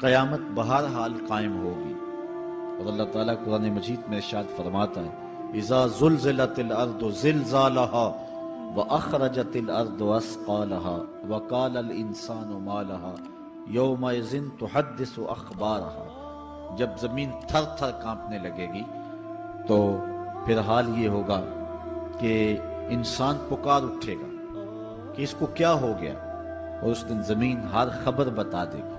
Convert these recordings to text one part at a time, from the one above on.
قیامت بہرحال قائم ہوگی، اور اللہ تعالیٰ قرآن مجید میں ارشاد فرماتا ہے اذا زلزلت الارض زلزالها واخرجت الارض اثقالها وقال الانسان ما لها یومئذ تحدث اخبارها۔ جب زمین تھر تھر کانپنے لگے گی تو پھر حال یہ ہوگا کہ انسان پکار اٹھے گا کہ اس کو کیا ہو گیا، اور اس دن زمین ہر خبر بتا دے گی۔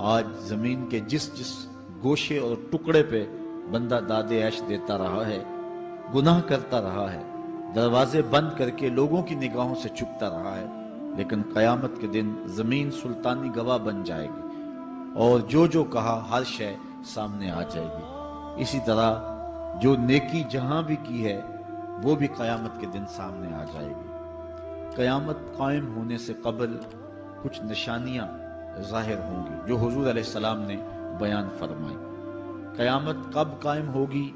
آج زمین کے جس جس گوشے اور ٹکڑے پہ بندہ داد عیش دیتا رہا ہے، گناہ کرتا رہا ہے، دروازے بند کر کے لوگوں کی نگاہوں سے چھپتا رہا ہے، لیکن قیامت کے دن زمین سلطانی گواہ بن جائے گی، اور جو کہا ہر شے سامنے آ جائے گی۔ اسی طرح جو نیکی جہاں بھی کی ہے وہ بھی قیامت کے دن سامنے آ جائے گی۔ قیامت قائم ہونے سے قبل کچھ نشانیاں ظاہر ہوں گی جو حضور علیہ السلام نے بیان فرمائی۔ قیامت کب قائم ہوگی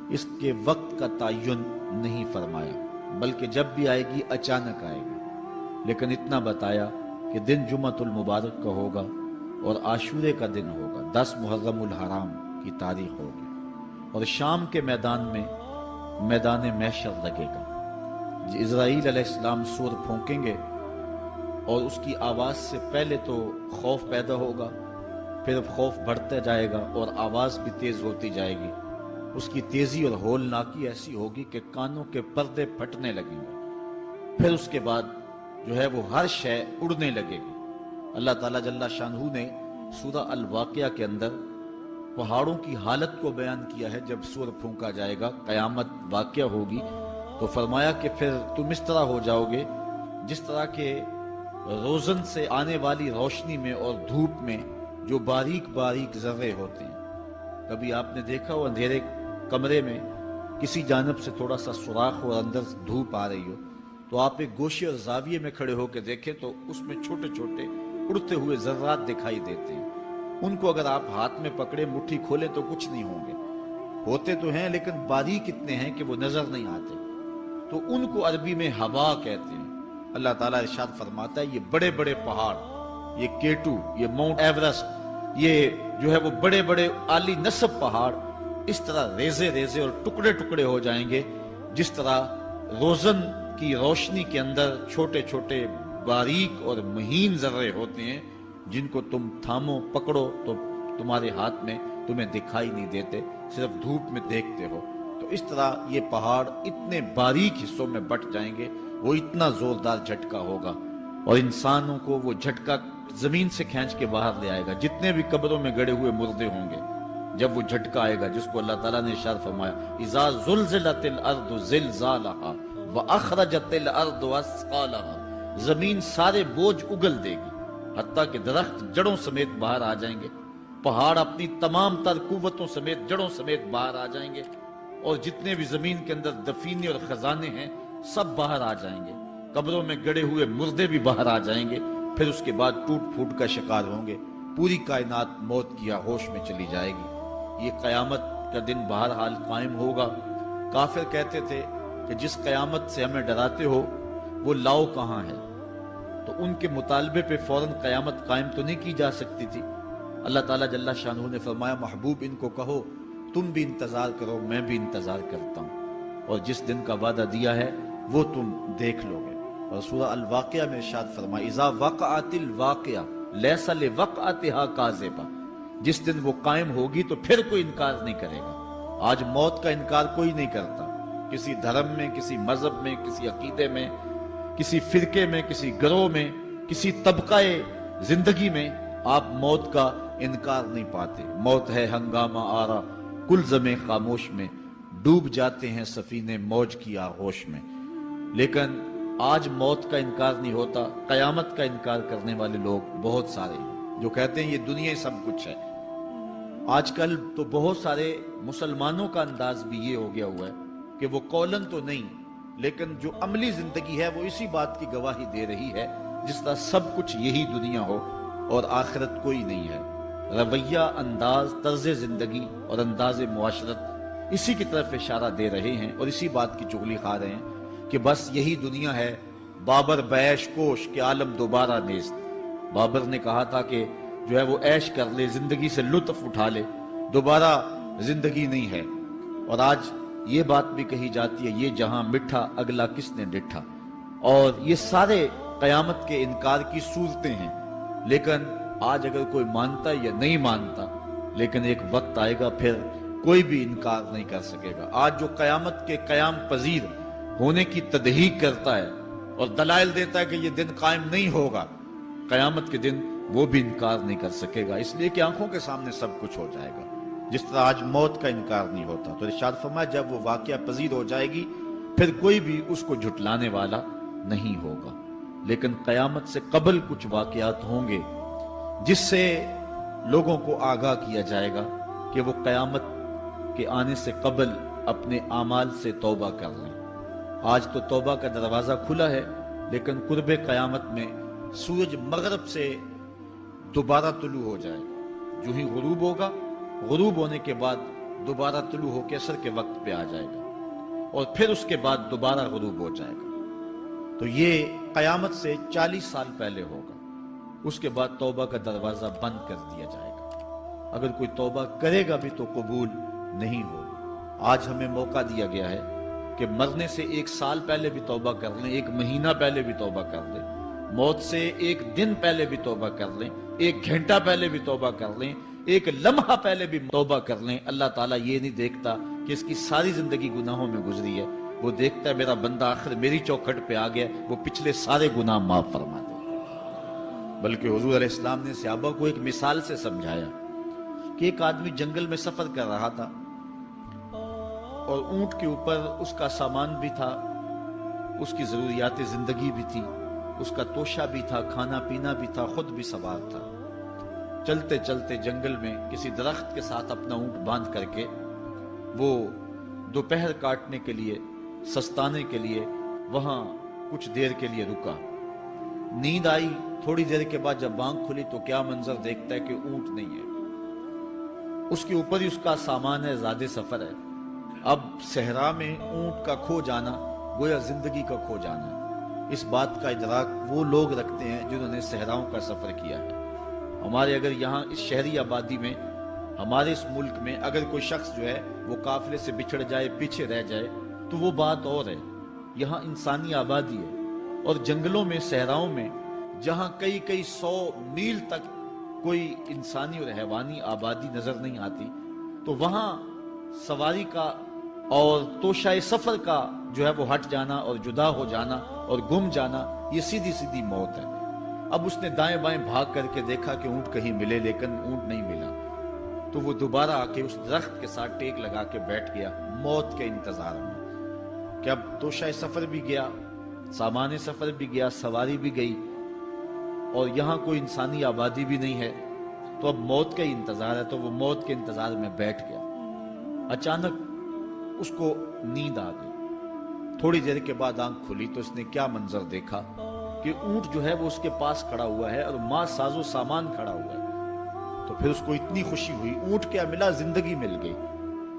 اس کے وقت کا تعین نہیں فرمایا، بلکہ جب بھی آئے گی اچانک آئے گی، لیکن اتنا بتایا کہ دن جمعۃ المبارک کا ہوگا اور عاشورے کا دن ہوگا، 10 محرم الحرام کی تاریخ ہوگی، اور شام کے میدان میں میدان محشر لگے گا۔ اسرائیل علیہ السلام سور پھونکیں گے اور اس کی آواز سے پہلے تو خوف پیدا ہوگا، پھر خوف بڑھتا جائے گا اور آواز بھی تیز ہوتی جائے گی۔ اس کی تیزی اور ہولناکی ایسی ہوگی کہ کانوں کے پردے پھٹنے لگیں گے، پھر اس کے بعد جو ہے وہ ہر شے اڑنے لگے گی۔ اللہ تعالیٰ جل شانہ نے سورہ الواقعہ کے اندر پہاڑوں کی حالت کو بیان کیا ہے۔ جب سور پھونکا جائے گا، قیامت واقعہ ہوگی، تو فرمایا کہ پھر تم اس طرح ہو جاؤ گے جس طرح کہ روزن سے آنے والی روشنی میں اور دھوپ میں جو باریک باریک ذرے ہوتے ہیں۔ کبھی آپ نے دیکھا ہو اندھیرے کمرے میں کسی جانب سے تھوڑا سا سوراخ ہو اور اندر دھوپ آ رہی ہو، تو آپ ایک گوشے اور زاویے میں کھڑے ہو کے دیکھیں تو اس میں چھوٹے چھوٹے اڑتے ہوئے ذرات دکھائی دیتے ہیں۔ ان کو اگر آپ ہاتھ میں پکڑے مٹھی کھولیں تو کچھ نہیں ہوں گے، ہوتے تو ہیں لیکن باریک اتنے ہیں کہ وہ نظر نہیں آتے، تو ان کو عربی میں ہوا کہتے ہیں۔ اللہ تعالیٰ ارشاد فرماتا ہے یہ بڑے بڑے پہاڑ، یہ کیٹو، یہ ماؤنٹ ایورسٹ، یہ جو ہے وہ بڑے بڑے عالی نصب پہاڑ اس طرح ریزے ریزے اور ٹکڑے ٹکڑے ہو جائیں گے جس طرح روزن کی روشنی کے اندر چھوٹے چھوٹے باریک اور مہین ذرے ہوتے ہیں، جن کو تم تھامو پکڑو تو تمہارے ہاتھ میں تمہیں دکھائی نہیں دیتے، صرف دھوپ میں دیکھتے ہو۔ تو اس طرح یہ پہاڑ اتنے باریک حصوں میں بٹ جائیں گے، وہ اتنا زوردار جھٹکا ہوگا، اور انسانوں کو وہ جھٹکا زمین سے کھینچ کے باہر لے آئے گا۔ جتنے بھی قبروں میں گڑے ہوئے مردے ہوں گے، جب وہ جھٹکا آئے گا جس کو اللہ تعالیٰ نے ارشاد فرمایا اذا زلزلت الارض زلزالها واخرجت الارض اثقالها، زمین سارے بوجھ اگل دے گی، حتیٰ کہ درخت جڑوں سمیت باہر آ جائیں گے، پہاڑ اپنی تمام تر قوتوں سمیت جڑوں سمیت باہر آ جائیں گے، اور جتنے بھی زمین کے اندر دفینے اور خزانے ہیں سب باہر آ جائیں گے، قبروں میں گڑے ہوئے مردے بھی باہر آ جائیں گے، پھر اس کے بعد ٹوٹ پھوٹ کا شکار ہوں گے، پوری کائنات موت کی آغوش میں چلی جائے گی۔ یہ قیامت کا دن بہرحال قائم ہوگا۔ کافر کہتے تھے کہ جس قیامت سے ہمیں ڈراتے ہو وہ لاؤ کہاں ہے، تو ان کے مطالبے پہ فوراً قیامت قائم تو نہیں کی جا سکتی تھی۔ اللہ تعالیٰ جل شانہ نے فرمایا محبوب ان کو کہو تم بھی انتظار کرو، میں بھی انتظار کرتا ہوں، اور جس دن کا وعدہ دیا ہے وہ تم دیکھ لو گے۔ اور سورہ الواقعہ میں ارشاد فرمایا اذا وقعت الواقعہ لیس لوقعتها کاذبہ، جس دن وہ قائم ہوگی تو پھر کوئی انکار نہیں کرے گا۔ آج موت کا انکار کوئی نہیں کرتا، کسی دھرم میں، کسی مذہب میں، کسی عقیدے میں، کسی فرقے میں، کسی گروہ میں، کسی طبقہ زندگی میں آپ موت کا انکار نہیں پاتے۔ موت ہے ہنگامہ آرا کلزم خاموش میں، ڈوب جاتے ہیں سفینے موج کی آغوش میں۔ لیکن آج موت کا انکار نہیں ہوتا، قیامت کا انکار کرنے والے لوگ بہت سارے ہیں جو کہتے ہیں یہ دنیا سب کچھ ہے۔ آج کل تو بہت سارے مسلمانوں کا انداز بھی یہ ہو گیا ہوا ہے کہ وہ قولن تو نہیں لیکن جو عملی زندگی ہے وہ اسی بات کی گواہی دے رہی ہے جس طرح سب کچھ یہی دنیا ہو اور آخرت کوئی نہیں ہے۔ رویہ، انداز، طرز زندگی اور انداز معاشرت اسی کی طرف اشارہ دے رہے ہیں اور اسی بات کی چغلی کھا رہے ہیں کہ بس یہی دنیا ہے، بابر بیش کوش کہ عالم دوبارہ نیست۔ بابر نے کہا تھا کہ جو ہے وہ عیش کر لے، زندگی سے لطف اٹھا لے، دوبارہ زندگی نہیں ہے۔ اور آج یہ بات بھی کہی جاتی ہے، یہ جہاں مٹھا اگلا کس نے ڈٹھا، اور یہ سارے قیامت کے انکار کی صورتیں ہیں۔ لیکن آج اگر کوئی مانتا یا نہیں مانتا، لیکن ایک وقت آئے گا پھر کوئی بھی انکار نہیں کر سکے گا۔ آج جو قیامت کے قیام پذیر ہونے کی تدہیق کرتا ہے اور دلائل دیتا ہے کہ یہ دن قائم نہیں ہوگا، قیامت کے دن وہ بھی انکار نہیں کر سکے گا، اس لیے کہ آنکھوں کے سامنے سب کچھ ہو جائے گا، جس طرح آج موت کا انکار نہیں ہوتا۔ تو ارشاد فرمایا جب وہ واقعہ پذیر ہو جائے گی پھر کوئی بھی اس کو جھٹلانے والا نہیں ہوگا۔ لیکن قیامت سے قبل کچھ واقعات ہوں گے جس سے لوگوں کو آگاہ کیا جائے گا کہ وہ قیامت کے آنے سے قبل اپنے اعمال سے توبہ کر لیں۔ آج تو توبہ کا دروازہ کھلا ہے، لیکن قرب قیامت میں سورج مغرب سے دوبارہ طلوع ہو جائے گا، جو ہی غروب ہوگا، غروب ہونے کے بعد دوبارہ طلوع ہو کے عصر کے وقت پہ آ جائے گا، اور پھر اس کے بعد دوبارہ غروب ہو جائے گا۔ تو یہ قیامت سے 40 سال پہلے ہوگا، اس کے بعد توبہ کا دروازہ بند کر دیا جائے گا۔ اگر کوئی توبہ کرے گا بھی تو قبول نہیں ہوگی۔ آج ہمیں موقع دیا گیا ہے کہ مرنے سے 1 سال پہلے بھی توبہ کر لیں، 1 مہینہ پہلے بھی توبہ کر لیں، موت سے 1 دن پہلے بھی توبہ کر لیں، 1 گھنٹہ پہلے بھی توبہ کر لیں، 1 لمحہ پہلے بھی توبہ کر لیں۔ اللہ تعالیٰ یہ نہیں دیکھتا کہ اس کی ساری زندگی گناہوں میں گزری ہے، وہ دیکھتا ہے میرا بندہ آخر میری چوکھٹ پہ آ گیا، وہ پچھلے سارے گناہ معاف فرما دے۔ بلکہ حضور علیہ السلام نے صحابہ کو ایک مثال سے سمجھایا کہ ایک آدمی جنگل میں سفر کر رہا تھا، اور اونٹ کے اوپر اس کا سامان بھی تھا، اس کی ضروریات زندگی بھی تھی، اس کا توشہ بھی تھا، کھانا پینا بھی تھا، خود بھی سوار تھا۔ چلتے چلتے جنگل میں کسی درخت کے ساتھ اپنا اونٹ باندھ کر کے وہ دوپہر کاٹنے کے لیے، سستانے کے لیے وہاں کچھ دیر کے لیے رکا۔ نیند آئی، تھوڑی دیر کے بعد جب آنکھ کھلی تو کیا منظر دیکھتا ہے کہ اونٹ نہیں ہے، اس کے اوپر ہی اس کا سامان ہے، زیادہ سفر ہے۔ اب صحرا میں اونٹ کا کھو جانا گویا زندگی کا کھو جانا ہے۔ اس بات کا ادراک وہ لوگ رکھتے ہیں جنہوں نے صحراؤں کا سفر کیا ہے۔ ہمارے اگر یہاں اس شہری آبادی میں، ہمارے اس ملک میں اگر کوئی شخص جو ہے وہ قافلے سے بچھڑ جائے، پیچھے رہ جائے تو وہ بات اور ہے۔ یہاں انسانی آبادی ہے، اور جنگلوں میں، صحراؤں میں جہاں کئی 100 میل تک کوئی انسانی اور حیوانی آبادی نظر نہیں آتی، تو وہاں سواری کا اور توشہ سفر کا جو ہے وہ ہٹ جانا اور جدا ہو جانا اور گم جانا، یہ سیدھی سیدھی موت ہے۔ اب اس نے دائیں بائیں بھاگ کر کے دیکھا کہ اونٹ کہیں ملے، لیکن اونٹ نہیں ملا، تو وہ دوبارہ آ کے اس درخت کے ساتھ ٹیک لگا کے بیٹھ گیا موت کے انتظار میں کہ اب توشہ سفر بھی گیا، سامان سفر بھی گیا، سواری بھی گئی، اور یہاں کوئی انسانی آبادی بھی نہیں ہے، تو اب موت کا ہی انتظار ہے۔ تو وہ موت کے انتظار میں بیٹھ گیا۔ اچانک اس کو نیند آ گئی، تھوڑی دیر کے بعد آنکھ کھلی تو اس نے کیا منظر دیکھا کہ اونٹ جو ہے وہ اس کے پاس کھڑا ہوا ہے اور ماں ساز و سامان کھڑا ہوا ہے۔ تو پھر اس کو اتنی خوشی ہوئی، اونٹ کیا ملا، زندگی مل گئی۔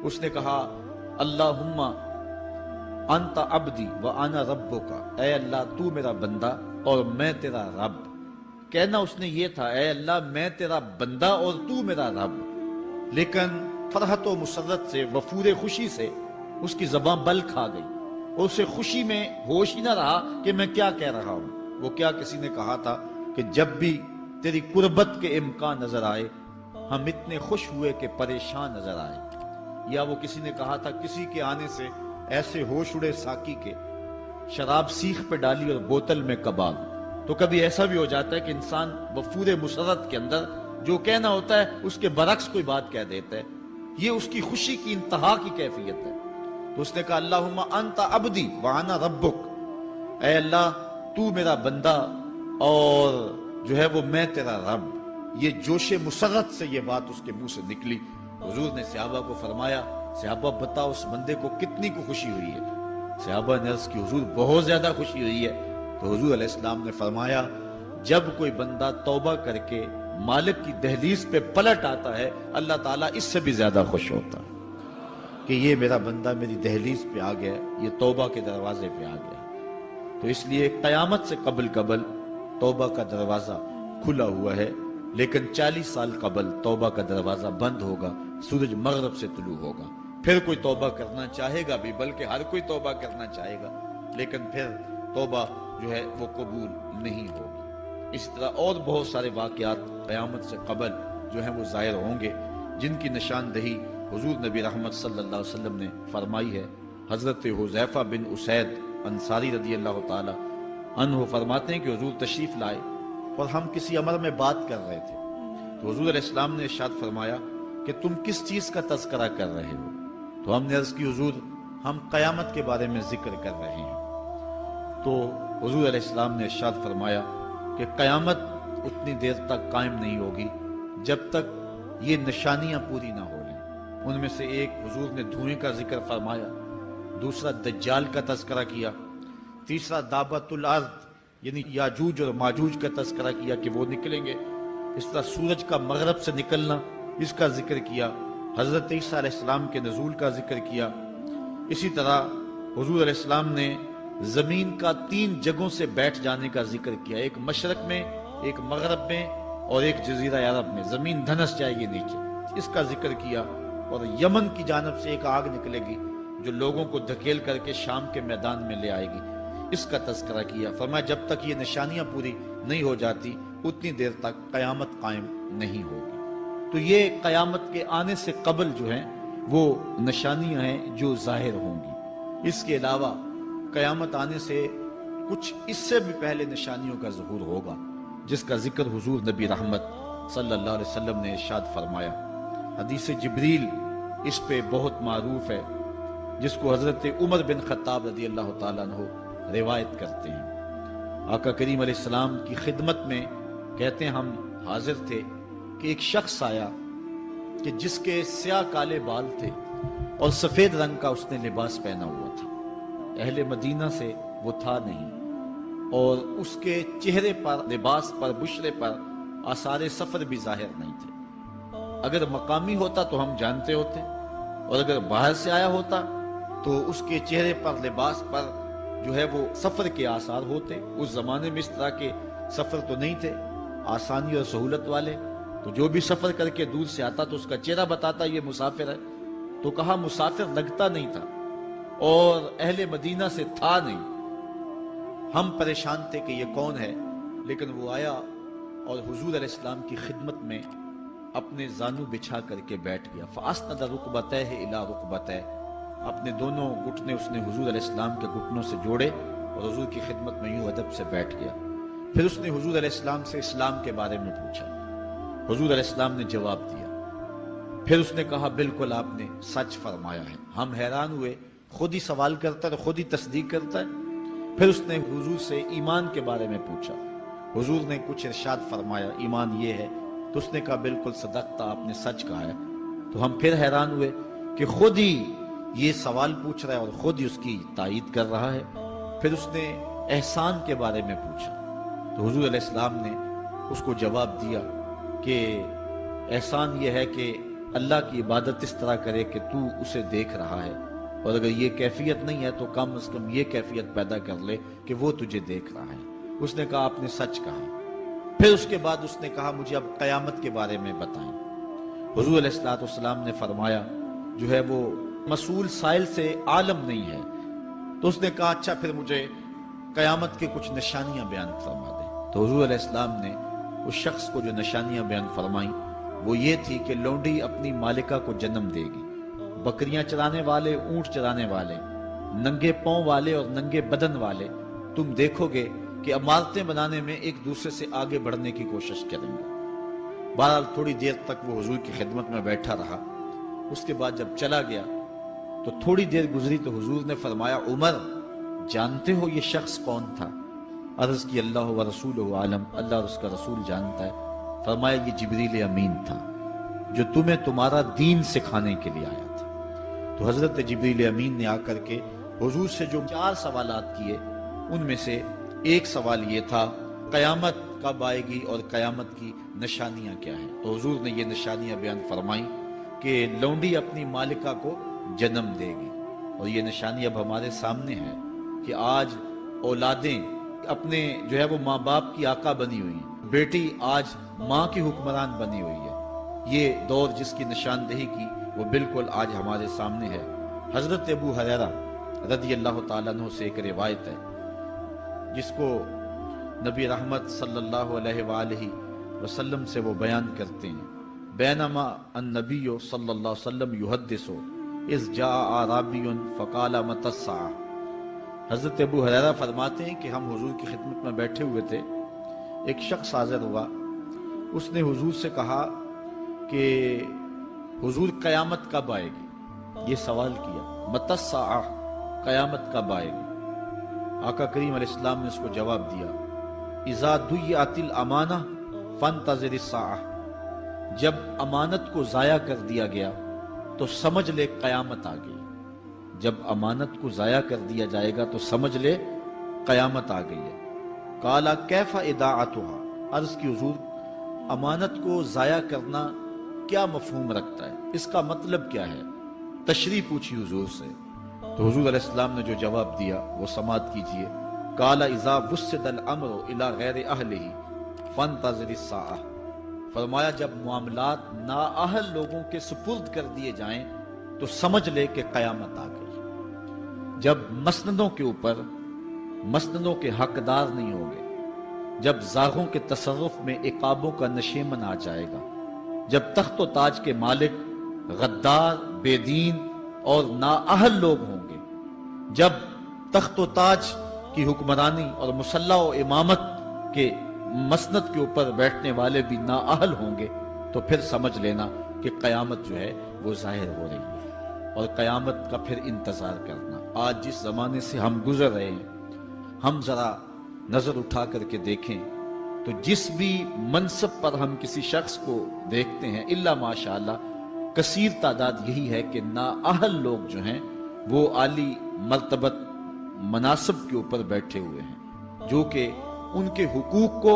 اس نے کہا اللہم انت عبدی وانا ربک، اے اللہ تو میرا بندہ اور میں تیرا رب۔ کہنا اس نے یہ تھا اے اللہ میں تیرا بندہ اور تو میرا رب، لیکن فرحت و مسرت سے، وفور خوشی سے اس کی زبان بل کھا گئی، اور اسے خوشی میں ہوش ہی نہ رہا کہ میں کیا کہہ رہا ہوں۔ وہ کیا کسی نے کہا تھا کہ جب بھی تیری قربت کے امکان نظر آئے ہم اتنے خوش ہوئے کہ پریشان نظر آئے، یا وہ کسی نے کہا تھا کسی کے آنے سے ایسے ہوش اڑے ساقی کے، شراب سیخ پہ ڈالی اور بوتل میں کباب۔ تو کبھی ایسا بھی ہو جاتا ہے کہ انسان وفور مسرت کے اندر جو کہنا ہوتا ہے اس کے برعکس کوئی بات کہہ دیتا ہے، یہ اس کی خوشی کی انتہا کی کیفیت ہے۔ تو اس نے کہا اللہم انت عبدی وانا ربک، اے اللہ تو میرا بندہ اور جو ہے وہ میں تیرا رب۔ یہ جوش مسرت سے یہ بات اس کے منہ سے نکلی۔ حضور نے صحابہ کو فرمایا صحابہ بتاؤ اس بندے کو کتنی کو خوشی ہوئی ہے؟ صحابہ نے عرض کی حضور بہت زیادہ خوشی ہوئی ہے۔ تو حضور علیہ السلام نے فرمایا جب کوئی بندہ توبہ کر کے مالک کی دہلیز پہ پلٹ آتا ہے اللہ تعالیٰ اس سے بھی زیادہ خوش ہوتا ہے کہ یہ میرا بندہ میری دہلیز پہ آ گیا، یہ توبہ کے دروازے پہ آ گیا۔ تو اس لیے قیامت سے قبل توبہ کا دروازہ کھلا ہوا ہے، لیکن 40 سال قبل توبہ کا دروازہ بند ہوگا، سورج مغرب سے طلوع ہوگا، پھر کوئی توبہ کرنا چاہے گا بھی، بلکہ ہر کوئی توبہ کرنا چاہے گا، لیکن پھر توبہ جو ہے وہ قبول نہیں ہوگی۔ اسی طرح اور بہت سارے واقعات قیامت سے قبل جو ہیں وہ ظاہر ہوں گے، جن کی نشاندہی حضور نبی رحمت صلی اللہ علیہ وسلم نے فرمائی ہے۔ حضرت حذیفہ بن اسید انصاری رضی اللہ تعالی عنہ فرماتے ہیں کہ حضور تشریف لائے اور ہم کسی امر میں بات کر رہے تھے، تو حضور علیہ السلام نے ارشاد فرمایا کہ تم کس چیز کا تذکرہ کر رہے ہو؟ تو ہم نے عرض کی حضور ہم قیامت کے بارے میں ذکر کر رہے ہیں۔ تو حضور علیہ السلام نے ارشاد فرمایا کہ قیامت اتنی دیر تک قائم نہیں ہوگی جب تک یہ نشانیاں پوری نہ ہو لیں۔ ان میں سے ایک حضور نے دھوئیں کا ذکر فرمایا، دوسرا دجال کا تذکرہ کیا، تیسرا دابت الارض یعنی یاجوج اور ماجوج کا تذکرہ کیا کہ وہ نکلیں گے، اس طرح سورج کا مغرب سے نکلنا اس کا ذکر کیا، حضرت عیسیٰ علیہ السلام کے نزول کا ذکر کیا۔ اسی طرح حضور علیہ السلام نے زمین کا 3 جگہوں سے بیٹھ جانے کا ذکر کیا، ایک مشرق میں، ایک مغرب میں اور ایک جزیرہ عرب میں، زمین دھنس جائے گی نیچے، اس کا ذکر کیا۔ اور یمن کی جانب سے ایک آگ نکلے گی جو لوگوں کو دھکیل کر کے شام کے میدان میں لے آئے گی، اس کا تذکرہ کیا۔ فرمایا جب تک یہ نشانیاں پوری نہیں ہو جاتی اتنی دیر تک قیامت قائم نہیں ہوگی۔ تو یہ قیامت کے آنے سے قبل جو ہیں وہ نشانیاں ہیں جو ظاہر ہوں گی۔ اس کے علاوہ قیامت آنے سے کچھ اس سے بھی پہلے نشانیوں کا ظہور ہوگا، جس کا ذکر حضور نبی رحمت صلی اللہ علیہ وسلم نے ارشاد فرمایا۔ حدیث جبریل اس پہ بہت معروف ہے، جس کو حضرت عمر بن خطاب رضی اللہ تعالیٰ عنہ روایت کرتے ہیں۔ آقا کریم علیہ السلام کی خدمت میں کہتے ہیں ہم حاضر تھے کہ ایک شخص آیا کہ جس کے سیاہ کالے بال تھے اور سفید رنگ کا اس نے لباس پہنا ہوا تھا، اہل مدینہ سے وہ تھا نہیں، اور اس کے چہرے پر، لباس پر، بشرے پر آثار سفر بھی ظاہر نہیں تھے۔ اگر مقامی ہوتا تو ہم جانتے ہوتے، اور اگر باہر سے آیا ہوتا تو اس کے چہرے پر، لباس پر جو ہے وہ سفر کے آثار ہوتے۔ اس زمانے میں اس طرح کے سفر تو نہیں تھے آسانی اور سہولت والے، تو جو بھی سفر کر کے دور سے آتا تو اس کا چہرہ بتاتا یہ مسافر ہے۔ تو کہا مسافر لگتا نہیں تھا اور اہل مدینہ سے تھا نہیں، ہم پریشان تھے کہ یہ کون ہے، لیکن وہ آیا اور حضور علیہ السلام کی خدمت میں اپنے زانو بچھا کر کے بیٹھ گیا۔ فَأَسْنَدَ رُكْبَتَيْهِ إِلَىٰ رُكْبَتَيْهِ، اپنے دونوں گھٹنے اس نے حضور علیہ السلام کے گھٹنوں سے جوڑے اور حضور کی خدمت میں یوں ادب سے بیٹھ گیا۔ پھر اس نے حضور علیہ السلام سے اسلام کے بارے میں پوچھا، حضور علیہ السلام نے جواب دیا۔ پھر اس نے کہا بالکل آپ نے سچ فرمایا ہے۔ ہم حیران ہوئے، خود ہی سوال کرتا ہے، خود ہی تصدیق کرتا ہے۔ پھر اس نے حضور سے ایمان کے بارے میں پوچھا، حضور نے کچھ ارشاد فرمایا ایمان یہ ہے، تو اس نے کہا بالکل صدقتا، آپ نے سچ کہا ہے۔ تو ہم پھر حیران ہوئے کہ خود ہی یہ سوال پوچھ رہا ہے اور خود ہی اس کی تائید کر رہا ہے۔ پھر اس نے احسان کے بارے میں پوچھا، تو حضور علیہ السلام نے اس کو جواب دیا کہ احسان یہ ہے کہ اللہ کی عبادت اس طرح کرے کہ تو اسے دیکھ رہا ہے، اور اگر یہ کیفیت نہیں ہے تو کم از کم یہ کیفیت پیدا کر لے کہ وہ تجھے دیکھ رہا ہے۔ اس نے کہا آپ نے سچ کہا۔ پھر اس کے بعد اس نے کہا مجھے اب قیامت کے بارے میں بتائیں۔ حضور علیہ السلام نے فرمایا جو ہے وہ مسئول سائل سے عالم نہیں ہے۔ تو اس نے کہا اچھا پھر مجھے قیامت کے کچھ نشانیاں بیان فرما دیں۔ تو حضور علیہ السلام نے اس شخص کو جو نشانیاں بیان فرمائیں وہ یہ تھی کہ لونڈی اپنی مالکہ کو جنم دے گی، بکریاں چرانے والے، اونٹ چرانے والے، ننگے پاؤں والے اور ننگے بدن والے تم دیکھو گے کہ عمارتیں بنانے میں ایک دوسرے سے آگے بڑھنے کی کوشش کریں گے۔ بہرحال تھوڑی دیر تک وہ حضور کی خدمت میں بیٹھا رہا۔ اس کے بعد جب چلا گیا تو تھوڑی دیر گزری تو حضور نے فرمایا عمر جانتے ہو یہ شخص کون تھا؟ عرض کی اللہ و رسولہ عالم، اللہ اور اس کا رسول جانتا ہے۔ فرمایا یہ جبریل امین تھا جو تمہیں تمہارا دین سکھانے کے لیے آیا تھا۔ تو حضرت جبریل امین نے آ کر کے حضور سے جو 4 سوالات کیے ان میں سے ایک سوال یہ تھا قیامت کب آئے گی اور قیامت کی نشانیاں کیا ہیں؟ تو حضور نے یہ نشانیاں بیان فرمائیں کہ لونڈی اپنی مالکہ کو جنم دے گی، اور یہ نشانی اب ہمارے سامنے ہے کہ آج اولادیں اپنے جو ہے وہ ماں باپ کی آقا بنی ہوئی ہیں، بیٹی آج ماں کی حکمران بنی ہوئی ہے۔ یہ دور جس کی نشاندہی کی وہ بالکل آج ہمارے سامنے ہے۔ حضرت ابو ہریرہ رضی اللہ تعالیٰ عنہ سے ایک روایت ہے جس کو نبی رحمت صلی اللہ علیہ وآلہ وسلم سے وہ بیان کرتے ہیں۔ بینما النبی صلی اللہ علیہ وسلم یحدث اذ جاء اعرابی فقال متی الساعہ۔ حضرت ابو ہریرہ فرماتے ہیں کہ ہم حضور کی خدمت میں بیٹھے ہوئے تھے، ایک شخص حاضر ہوا، اس نے حضور سے کہا کہ حضور قیامت کب آئے گی؟ یہ سوال کیا، متی الساعہ، قیامت کب آئے گی؟ آقا کریم علیہ السلام نے اس کو جواب دیا، اذا ضیعت الامانہ فانتظر الساعہ، جب امانت کو ضائع کر دیا گیا تو سمجھ لے قیامت آ گئی۔ جب امانت کو ضائع کر دیا جائے گا تو سمجھ لے قیامت آ گئی ہے۔ قال کیف اضاعتها، عرض کی حضور امانت کو ضائع کرنا کیا مفہوم رکھتا ہے، اس کا مطلب کیا ہے؟ تشریح پوچھی حضور سے، تو حضور علیہ السلام نے جو جواب دیا وہ سماعت کیجئے۔ قال اذا وسد الامر الى غیر اہلہ فانتظر الساعہ، فرمایا جب معاملات نااہل لوگوں کے سپرد کر دیے جائیں تو سمجھ لے کہ قیامت آ گئی۔ جب مسندوں کے اوپر مسندوں کے حقدار نہیں ہوں گے، جب زاغوں کے تصرف میں عقابوں کا نشیمن آ جائے گا، جب تخت و تاج کے مالک غدار، بے دین اور نااہل لوگ ہوں گے، جب تخت و تاج کی حکمرانی اور مسلح و امامت کے مسند کے اوپر بیٹھنے والے بھی نااہل ہوں گے، تو پھر سمجھ لینا کہ قیامت جو ہے وہ ظاہر ہو رہی ہے، اور قیامت کا پھر انتظار کرنا۔ آج جس زمانے سے ہم گزر رہے ہیں، ہم ذرا نظر اٹھا کر کے دیکھیں تو جس بھی منصب پر ہم کسی شخص کو دیکھتے ہیں، الا ماشاءاللہ کثیر تعداد یہی ہے کہ نااہل لوگ جو ہیں وہ عالی مرتبت مناصب کے اوپر بیٹھے ہوئے ہیں، جو کہ ان کے حقوق کو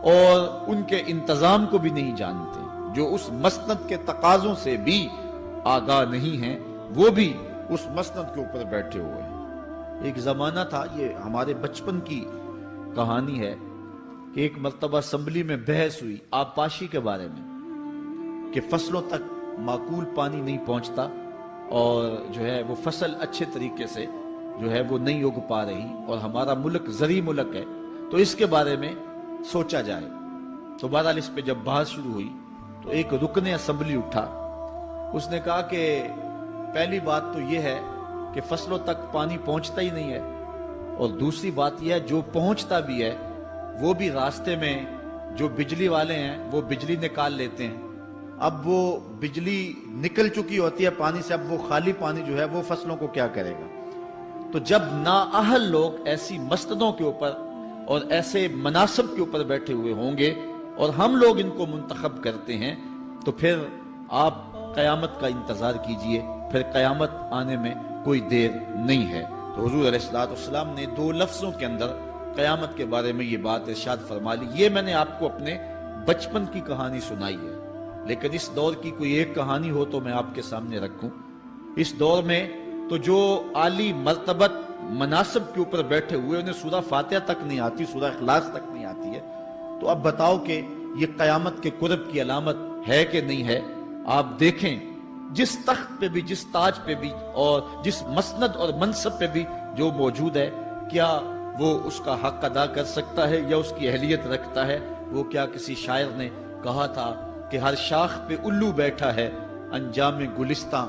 اور ان کے انتظام کو بھی نہیں جانتے، جو اس مسند کے تقاضوں سے بھی آگاہ نہیں ہیں، وہ بھی اس مسند کے اوپر بیٹھے ہوئے ہیں۔ ایک زمانہ تھا، یہ ہمارے بچپن کی کہانی ہے، کہ ایک مرتبہ اسمبلی میں بحث ہوئی آبپاشی کے بارے میں، کہ فصلوں تک معقول پانی نہیں پہنچتا اور جو ہے وہ فصل اچھے طریقے سے جو ہے وہ نہیں اگ پا رہی، اور ہمارا ملک زرعی ملک ہے، تو اس کے بارے میں سوچا جائے۔ تو بہرحال اس پہ جب بحث شروع ہوئی تو ایک رکن اسمبلی اٹھا، اس نے کہا کہ پہلی بات تو یہ ہے کہ فصلوں تک پانی پہنچتا ہی نہیں ہے، اور دوسری بات یہ ہے جو پہنچتا بھی ہے وہ بھی راستے میں جو بجلی والے ہیں وہ بجلی نکال لیتے ہیں، اب وہ بجلی نکل چکی ہوتی ہے پانی سے، اب وہ خالی پانی جو ہے وہ فصلوں کو کیا کرے گا؟ تو جب نااہل لوگ ایسی مسندوں کے اوپر اور ایسے مناصب کے اوپر بیٹھے ہوئے ہوں گے اور ہم لوگ ان کو منتخب کرتے ہیں، تو پھر آپ قیامت کا انتظار کیجئے، پھر قیامت آنے میں کوئی دیر نہیں ہے۔ تو حضور علیہ السلام نے دو لفظوں کے اندر قیامت کے بارے میں یہ بات ارشاد فرما لی۔ یہ میں نے آپ کو اپنے بچپن کی کہانی سنائی ہے، لیکن اس دور کی کوئی ایک کہانی ہو تو میں آپ کے سامنے رکھوں۔ اس دور میں تو جو عالی مرتبت مناصب کے اوپر بیٹھے ہوئے انہیں سورہ فاتحہ تک نہیں آتی، سورہ اخلاص تک نہیں آتی ہے، تو اب بتاؤ کہ یہ قیامت کے قرب کی علامت ہے کہ نہیں ہے؟ آپ دیکھیں جس تخت پہ بھی، جس تاج پہ بھی، اور جس مسند اور منصب پہ بھی جو موجود ہے، کیا وہ اس کا حق ادا کر سکتا ہے یا اس کی اہلیت رکھتا ہے؟ وہ کیا کسی شاعر نے کہا تھا کہ ہر شاخ پہ الو بیٹھا ہے، انجام گلستاں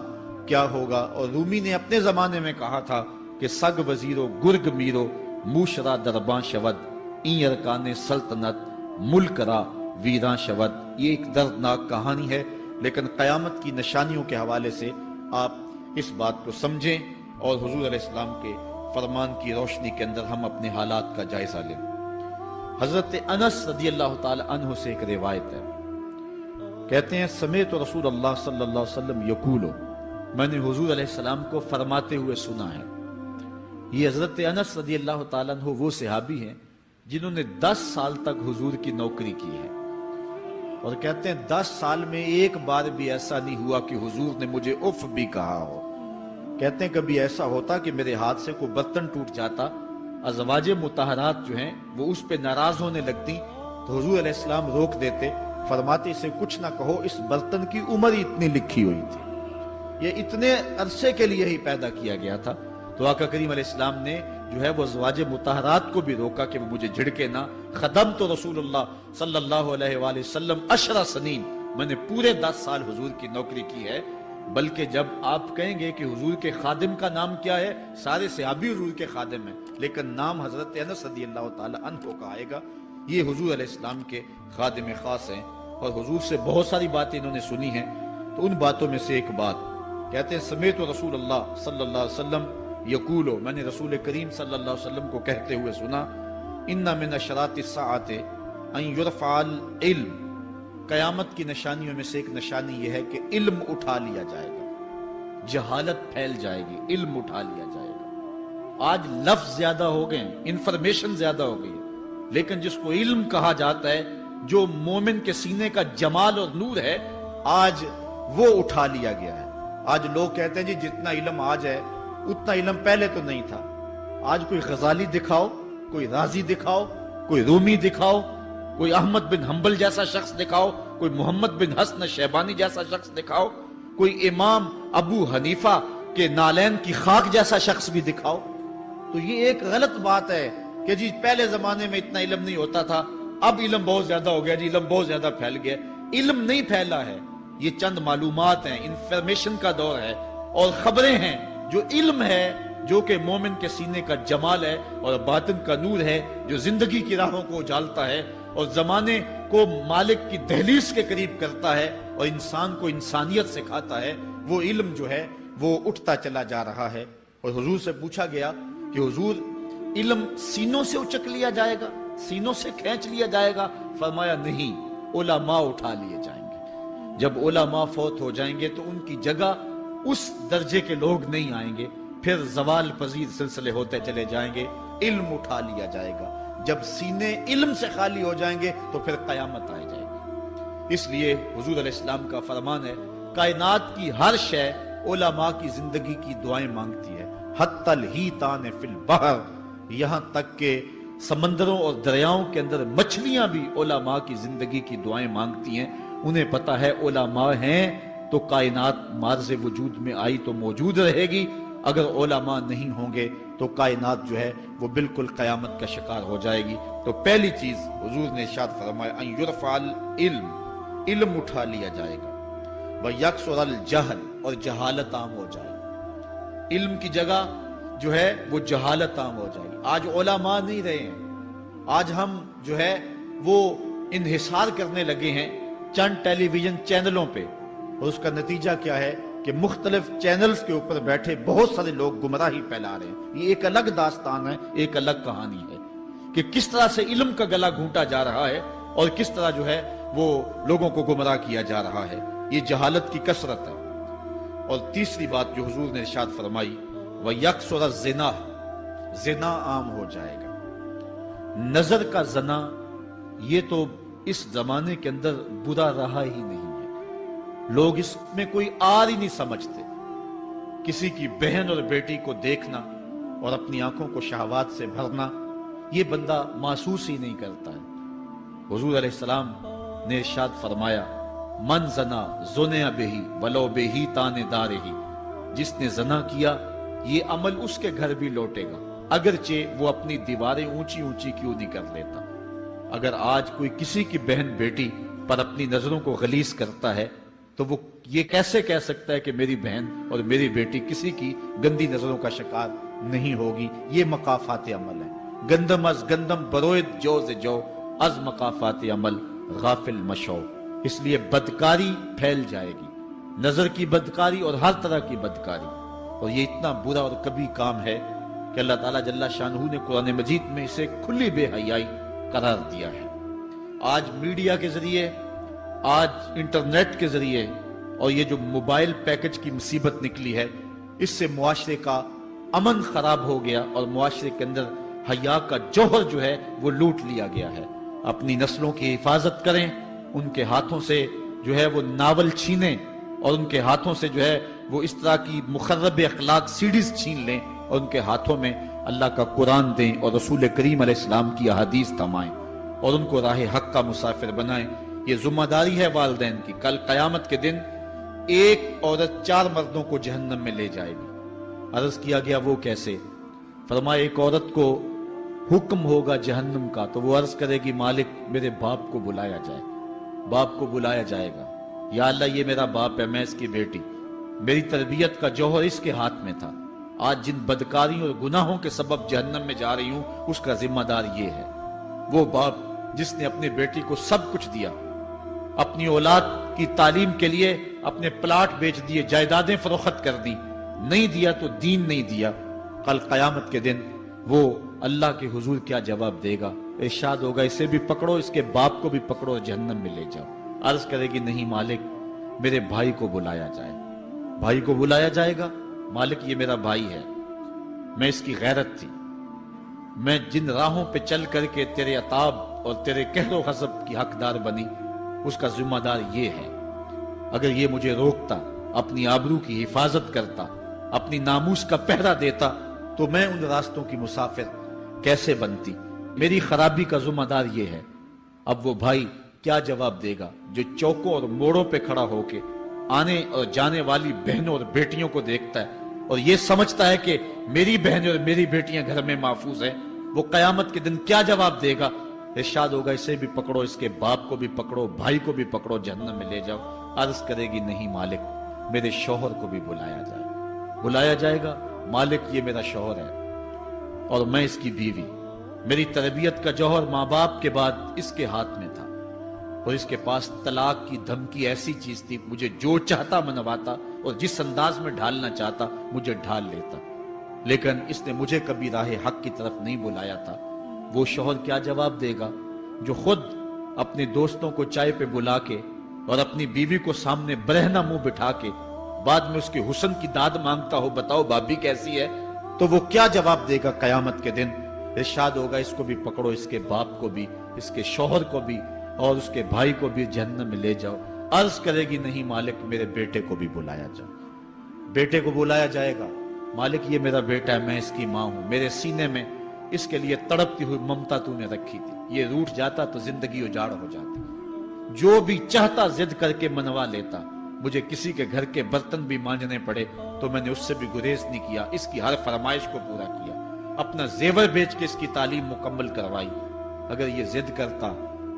کیا ہوگا؟ اور رومی نے اپنے زمانے میں کہا تھا کہ سگ وزیرو گرگ میرو موشرا درباں شود، این ارکان سلطنت ملک را ویراں شود۔ یہ ایک دردناک کہانی ہے، لیکن قیامت کی نشانیوں کے حوالے سے آپ اس بات کو سمجھیں اور حضور علیہ السلام کے فرمان کی روشنی کے اندر ہم اپنے حالات کا جائزہ لیں۔ حضرت انس رضی اللہ تعالی عنہ سے ایک روایت ہے، کہتے ہیں سمیت رسول اللہ صلی اللہ علیہ وسلم یقولو، میں نے حضور علیہ السلام کو فرماتے ہوئے سنا ہے۔ یہ حضرت انس رضی اللہ تعالیٰ عنہ وہ صحابی ہیں جنہوں نے 10 سال تک حضور کی نوکری کی ہے، اور کہتے ہیں 10 سال میں ایک بار بھی ایسا نہیں ہوا کہ حضور نے مجھے اف بھی کہا ہو۔ کہتے ہیں کبھی ایسا ہوتا کہ میرے ہاتھ سے کوئی برتن ٹوٹ جاتا، ازواج مطہرات جو ہیں وہ اس پہ ناراض ہونے لگتی تو حضور علیہ السلام روک دیتے، فرماتے اسے کچھ نہ کہو، اس برتن کی عمر ہی اتنی لکھی ہوئی تھی، یہ اتنے عرصے کے لیے ہی پیدا کیا گیا تھا۔ تو آقا کریم علیہ السلام نے جو ہے وہ ازواج مطہرات کو بھی روکا کہ وہ مجھے جھڑکے نہ۔ خدمت رسول اللہ صلی اللہ علیہ وآلہ وسلم 10 سنین، میں نے پورے 10 سال حضور کی نوکری کی ہے۔ بلکہ جب آپ کہیں گے کہ حضور کے خادم کا نام کیا ہے، سارے صحابی حضور کے خادم ہیں، لیکن نام حضرت انس رضی اللہ تعالی عنہ کا آئے گا، یہ حضور علیہ السلام کے خادم خاص ہیں، اور حضور سے بہت ساری باتیں انہوں نے سنی ہیں۔ تو ان باتوں میں سے ایک بات کہتے ہیں، سمیت رسول اللہ صلی اللہ علیہ وسلم یقولو، میں نے رسول کریم صلی اللہ علیہ وسلم کو کہتے ہوئے سنا، ان من اشراط الساعۃ ان یرفع العلم، قیامت کی نشانیوں میں سے ایک نشانی یہ ہے کہ علم اٹھا لیا جائے گا، جہالت پھیل جائے گی، علم اٹھا لیا جائے گا۔ آج لفظ زیادہ ہو گئے، انفارمیشن زیادہ ہو گئی، لیکن جس کو علم کہا جاتا ہے، جو مومن کے سینے کا جمال اور نور ہے، آج وہ اٹھا لیا گیا ہے۔ آج لوگ کہتے ہیں جی جتنا علم آج ہے اتنا علم پہلے تو نہیں تھا۔ آج کوئی غزالی دکھاؤ، کوئی رازی دکھاؤ، کوئی رومی دکھاؤ، کوئی احمد بن حنبل جیسا شخص دکھاؤ، کوئی محمد بن حسن شیبانی جیسا شخص دکھاؤ، کوئی امام ابو حنیفہ کے نالین کی خاک جیسا شخص بھی دکھاؤ، تو یہ ایک غلط بات ہے کہ جی پہلے زمانے میں اتنا علم نہیں ہوتا تھا، اب علم بہت زیادہ ہو گیا، جی علم بہت زیادہ پھیل گیا۔ علم نہیں پھیلا ہے، یہ چند معلومات ہیں، انفارمیشن کا دور ہے، اور خبریں ہیں۔ جو علم ہے، جو کہ مومن کے سینے کا جمال ہے اور باطن کا نور ہے، جو زندگی کی راہوں کو اجالتا ہے اور زمانے کو مالک کی دہلیز کے قریب کرتا ہے اور انسان کو انسانیت سکھاتا ہے، وہ علم جو ہے وہ اٹھتا چلا جا رہا ہے۔ اور حضور سے پوچھا گیا کہ حضور علم سینوں سے اچک لیا جائے گا، سینوں سے کھینچ لیا جائے گا؟ فرمایا نہیں، علماء اٹھا لیے جائیں گے۔ جب علماء فوت ہو جائیں گے تو ان کی جگہ اس درجے کے لوگ نہیں آئیں گے، پھر زوال پذیر سلسلے ہوتے چلے جائیں گے، علم اٹھا لیا جائے گا۔ جب سینے علم سے خالی ہو جائیں گے تو پھر قیامت آ جائے گی۔ اس لیے حضور علیہ السلام کا فرمان ہے، کائنات کی ہر شے علماء کی زندگی کی دعائیں مانگتی ہے، حتی الحیتان فی البحر، یہاں تک کہ سمندروں اور دریاؤں کے اندر مچھلیاں بھی علماء کی زندگی کی دعائیں مانگتی ہیں۔ انہیں پتا ہے علماء ہیں تو کائنات مارز وجود میں آئی تو موجود رہے گی، اگر علماء نہیں ہوں گے تو کائنات جو ہے وہ بالکل قیامت کا شکار ہو جائے گی۔ تو پہلی چیز حضور نے ارشاد فرمایا، ان یرفع العلم، علم اٹھا لیا جائے گا، ویکثر الجہل، اور جہالت عام ہو جائے گی۔ علم کی جگہ جو ہے وہ جہالت عام ہو جائے گی۔ آج علماء نہیں رہے ہیں، آج ہم جو ہے وہ انحصار کرنے لگے ہیں چند ٹیلی ویژن چینلوں پہ، اور اس کا نتیجہ کیا ہے کہ مختلف چینلز کے اوپر بیٹھے بہت سارے لوگ گمراہی پھیلا رہے ہیں۔ یہ ایک الگ داستان ہے، ایک الگ کہانی ہے کہ کس طرح سے علم کا گلا گھونٹا جا رہا ہے اور کس طرح جو ہے وہ لوگوں کو گمراہ کیا جا رہا ہے۔ یہ جہالت کی کثرت ہے۔ اور تیسری بات جو حضور نے ارشاد فرمائی، وَيَكْسُرَ الزِّنَا، زنا عام ہو جائے گا۔ نظر کا زنا یہ تو اس زمانے کے اندر برا رہا ہی نہیں ہے، لوگ اس میں کوئی آر ہی نہیں سمجھتے۔ کسی کی بہن اور بیٹی کو دیکھنا اور اپنی آنکھوں کو شہوات سے بھرنا، یہ بندہ محسوس ہی نہیں کرتا ہے۔ حضور علیہ السلام نے ارشاد فرمایا، من زنا زنیا بہی ولو بہی تان دارہی، جس نے زنا کیا یہ عمل اس کے گھر بھی لوٹے گا، اگرچہ وہ اپنی دیواریں اونچی اونچی کیوں نہیں کر لیتا۔ اگر آج کوئی کسی کی بہن بیٹی پر اپنی نظروں کو غلیظ کرتا ہے تو وہ یہ کیسے کہہ سکتا ہے کہ میری بہن اور میری بیٹی کسی کی گندی نظروں کا شکار نہیں ہوگی؟ یہ مقافات عمل ہے۔ گندم از گندم بروید جوز جو، از مقافات عمل غافل مشو۔ اس لیے بدکاری پھیل جائے گی، نظر کی بدکاری اور ہر طرح کی بدکاری، اور یہ اتنا برا اور کبھی کام ہے کہ اللہ تعالیٰ جل شانہ نے قرآن مجید میں اسے کھلی بے حیائی قرار دیا ہے۔ آج میڈیا کے ذریعے، آج انٹرنیٹ کے ذریعے، اور یہ جو موبائل پیکج کی مصیبت نکلی ہے، اس سے معاشرے کا امن خراب ہو گیا اور معاشرے کے اندر حیا کا جوہر جو ہے وہ لوٹ لیا گیا ہے۔ اپنی نسلوں کی حفاظت کریں، ان کے ہاتھوں سے جو ہے وہ ناول چھینیں، اور ان کے ہاتھوں سے جو ہے وہ اس طرح کی مخرب اخلاق سیڈیز چھین لیں، اور ان کے ہاتھوں میں اللہ کا قرآن دیں اور رسول کریم علیہ السلام کی احادیث تھمائیں۔ اور ان کو راہ حق کا مسافر بنائیں۔ یہ ذمہ داری ہے والدین کی۔ کل قیامت کے دن ایک عورت 4 مردوں کو جہنم میں لے جائے گی۔ عرض کیا گیا وہ کیسے؟ فرمایا ایک عورت کو حکم ہوگا جہنم کا تو وہ عرض کرے گی مالک میرے باپ کو بلایا جائے۔ باپ کو بلایا جائے گا، یا اللہ یہ میرا باپ ہے، میں اس کی بیٹی، میری تربیت کا جوہر اس کے ہاتھ میں تھا، آج جن بدکاریوں اور گناہوں کے سبب جہنم میں جا رہی ہوں اس کا ذمہ دار یہ ہے۔ وہ باپ جس نے اپنی بیٹی کو سب کچھ دیا، اپنی اولاد کی تعلیم کے لیے اپنے پلاٹ بیچ دیے، جائیدادیں فروخت کر دی، نہیں دیا تو دین نہیں دیا، کل قیامت کے دن وہ اللہ کے حضور کیا جواب دے گا؟ ارشاد ہوگا اسے بھی پکڑو، اس کے باپ کو بھی پکڑو اور جہنم میں لے جاؤ۔ عرض کرے گی نہیں مالک میرے بھائی کو بلایا جائے۔ بھائی کو بلایا جائے گا، مالک یہ میرا بھائی ہے، میں اس کی غیرت تھی، میں جن راہوں پہ چل کر کے تیرے عتاب اور تیرے قہر و غضب کی حقدار بنی اس کا ذمہ دار یہ ہے۔ اگر یہ مجھے روکتا، اپنی آبرو کی حفاظت کرتا، اپنی ناموس کا پہرا دیتا تو میں ان راستوں کی مسافر کیسے بنتی؟ میری خرابی کا ذمہ دار یہ ہے۔ اب وہ بھائی کیا جواب دے گا جو چوکوں اور موڑوں پہ کھڑا ہو کے آنے اور جانے والی بہنوں اور بیٹیوں کو دیکھتا ہے اور یہ سمجھتا ہے کہ میری بہنیں اور میری بیٹیاں گھر میں محفوظ ہیں؟ وہ قیامت کے دن کیا جواب دے گا؟ ارشاد ہوگا اسے بھی پکڑو، اس کے باپ کو بھی پکڑو، بھائی کو بھی پکڑو، جہنم میں لے جاؤ۔ عرض کرے گی نہیں مالک میرے شوہر کو بھی بلایا جائے۔ بلایا جائے گا، مالک یہ میرا شوہر ہے اور میں اس کی بیوی، میری تربیت کا جوہر ماں باپ کے بعد اس کے ہاتھ میں تھا اور اس کے پاس طلاق کی دھمکی ایسی چیز تھی، مجھے جو چاہتا منواتا اور جس انداز میں ڈھالنا چاہتا مجھے ڈھال لیتا، لیکن اس نے مجھے کبھی راہ حق کی طرف نہیں بلایا تھا۔ وہ شوہر کیا جواب دے گا جو خود اپنے دوستوں کو چائے پہ بلا کے اور اپنی بیوی کو سامنے برہنہ منہ بٹھا کے بعد میں اس کے حسن کی داد مانگتا ہو، بتاؤ بھابی کیسی ہے؟ تو وہ کیا جواب دے گا قیامت کے دن؟ ارشاد ہوگا اس کو بھی پکڑو، اس کے باپ کو بھی، اس کے شوہر کو بھی اور اس کے بھائی کو بھی جہنم میں لے جاؤ۔ عرض کرے گی نہیں مالک میرے بیٹے کو بھی بلایا جاؤ۔ بیٹے کو بلایا جائے گا، مالک یہ میرا بیٹا ہے، میں اس کی ماں ہوں، میرے سینے میں اس کے لیے تڑپتی ہوئی ممتا تو نے رکھی تھی، یہ روٹھ جاتا تو زندگی اجاڑ ہو جاتی، جو بھی چاہتا ضد کر کے منوا لیتا، مجھے کسی کے گھر کے برتن بھی مانجنے پڑے تو میں نے اس سے بھی گریز نہیں کیا، اس کی ہر فرمائش کو پورا کیا، اپنا زیور بیچ کے اس کی تعلیم مکمل کروائی۔ اگر یہ ضد کرتا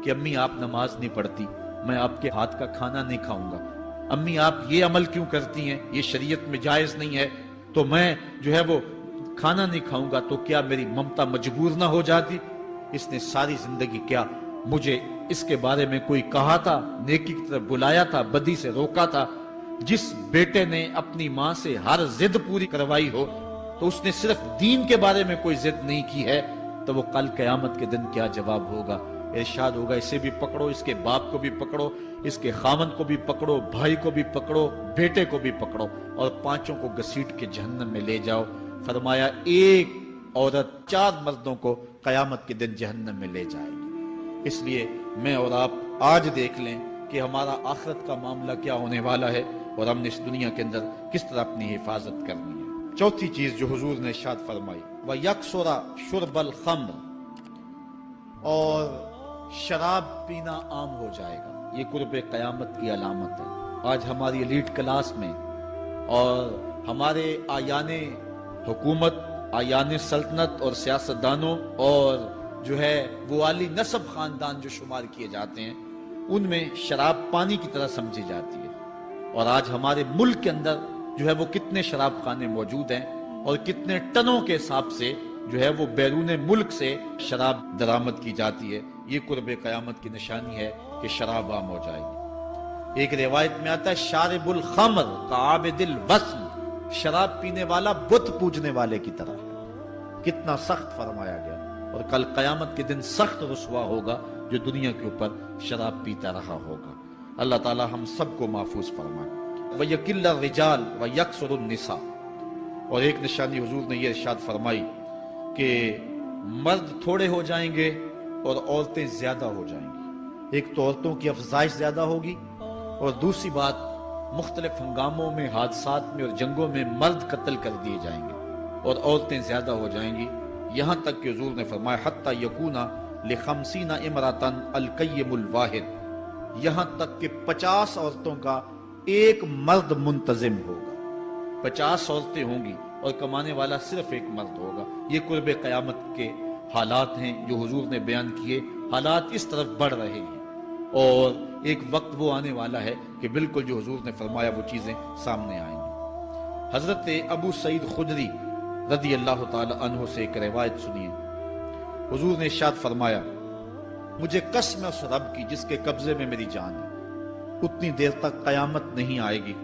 کہ امی آپ نماز نہیں پڑھتی، میں آپ کے ہاتھ کا کھانا نہیں کھاؤں گا، امی آپ یہ عمل کیوں کرتی ہیں، یہ شریعت میں جائز نہیں ہے، تو میں جو ہے وہ کھانا نہیں کھاؤں گا، تو کیا میری ممتا مجبور نہ ہو جاتی؟ اس نے ساری زندگی کیا مجھے اس کے بارے میں کوئی کہا تھا، نیکی کی طرف بلایا تھا، بدی سے روکا تھا؟ جس بیٹے نے اپنی ماں سے ہر ضد پوری کروائی ہو تو اس نے صرف دین کے بارے میں کوئی ضد نہیں کی ہے، تو وہ کل قیامت کے دن کیا جواب ہوگا؟ ارشاد ہوگا اسے بھی پکڑو، اس کے باپ کو بھی پکڑو، اس کے خاوند کو بھی پکڑو، بھائی کو بھی پکڑو، بیٹے کو بھی پکڑو اور پانچوں کو گھسیٹ کے جہنم میں لے جاؤ۔ فرمایا ایک عورت 4 مردوں کو قیامت کے دن جہنم میں لے جائے گی۔ اس لیے میں اور آپ آج دیکھ لیں کہ ہمارا آخرت کا معاملہ کیا ہونے والا ہے اور ہم نے اس دنیا کے اندر کس طرح اپنی حفاظت کرنی ہے۔ چوتھی چیز جو حضور نے ارشاد فرمائی، وَيَكْسُرَ شُرْبَ الْخَمْرِ، اور شراب پینا عام ہو جائے گا۔ یہ قرب قیامت کی علامت ہے۔ آج ہماری ایلیٹ کلاس میں اور ہمارے آیان حکومت، آیان سلطنت اور سیاستدانوں اور جو ہے وہ عالی نسب خاندان جو شمار کیے جاتے ہیں، ان میں شراب پانی کی طرح سمجھی جاتی ہے، اور آج ہمارے ملک کے اندر جو ہے وہ کتنے شراب خانے موجود ہیں اور کتنے ٹنوں کے حساب سے جو ہے وہ بیرون ملک سے شراب درآمد کی جاتی ہے۔ یہ قرب قیامت کی نشانی ہے کہ شراب عام ہو جائے گی۔ ایک روایت میں آتا ہے شارب الخمر کعابد الوثن، شراب پینے والا بت پوجنے والے کی طرح ہے۔ کتنا سخت فرمایا گیا، اور کل قیامت کے دن سخت رسوا ہوگا جو دنیا کے اوپر شراب پیتا رہا ہوگا۔ اللہ تعالی ہم سب کو محفوظ فرمائے۔ وَيَكِلَّ الرِّجَالِ وَيَكْسُرُ النِّسَاءِ، اور ایک نشانی حضور نے یہ ارشاد فرمائی کہ مرد تھوڑے ہو جائیں گے اور عورتیں زیادہ ہو جائیں گی۔ ایک تو عورتوں کی افزائش زیادہ ہوگی، اور دوسری بات مختلف ہنگاموں میں، حادثات میں اور جنگوں میں مرد قتل کر دیے جائیں گے اور عورتیں زیادہ ہو جائیں گی، یہاں تک کہ حضور نے فرمایا حتی یکونا لخمسین امراتن القیم الواحد، یہاں تک کہ 50 عورتوں کا ایک مرد منتظم ہوگا۔ 50 عورتیں ہوں گی اور کمانے والا صرف ایک مرد ہوگا۔ یہ قرب قیامت کے حالات ہیں جو حضور نے بیان کیے۔ حالات اس طرف بڑھ رہے ہیں اور ایک وقت وہ آنے والا ہے کہ بالکل جو حضور نے فرمایا وہ چیزیں سامنے آئیں گی۔ حضرت ابو سعید خدری رضی اللہ تعالی عنہ سے ایک روایت سنیے۔ حضور نے ارشاد فرمایا، مجھے قسم ہے اس رب کی جس کے قبضے میں میری جان ہے، اتنی دیر تک قیامت نہیں آئے گی،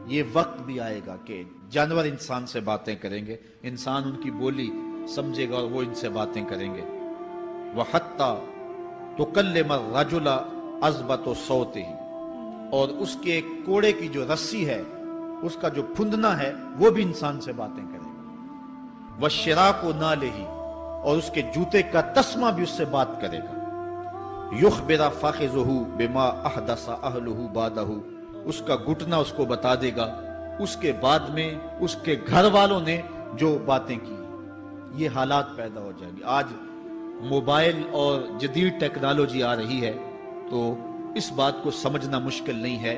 یہ وقت بھی آئے گا کہ جانور انسان سے باتیں کریں گے، انسان ان کی بولی سمجھے گا اور وہ ان سے باتیں کریں گے۔ وَحَتَّى تُكَلِّمَ الرَّجُلَ عَذْبَةُ صَوْتِهِ، اور اس کے کوڑے کی جو رسی ہے، اس کا جو پھندنا ہے، وہ بھی انسان سے باتیں کرے گا۔ وَالشِّرَاكُ نَالِهِ، اور اس کے جوتے کا تسمہ بھی اس سے بات کرے گا۔ یخبر فاخذہ بما احدث اہلہ بعدہ، اس کا گھٹنا اس کو بتا دے گا اس کے بعد میں اس کے گھر والوں نے جو باتیں کی۔ یہ حالات پیدا ہو جائیں گے۔ آج موبائل اور جدید ٹیکنالوجی آ رہی ہے تو اس بات کو سمجھنا مشکل نہیں ہے۔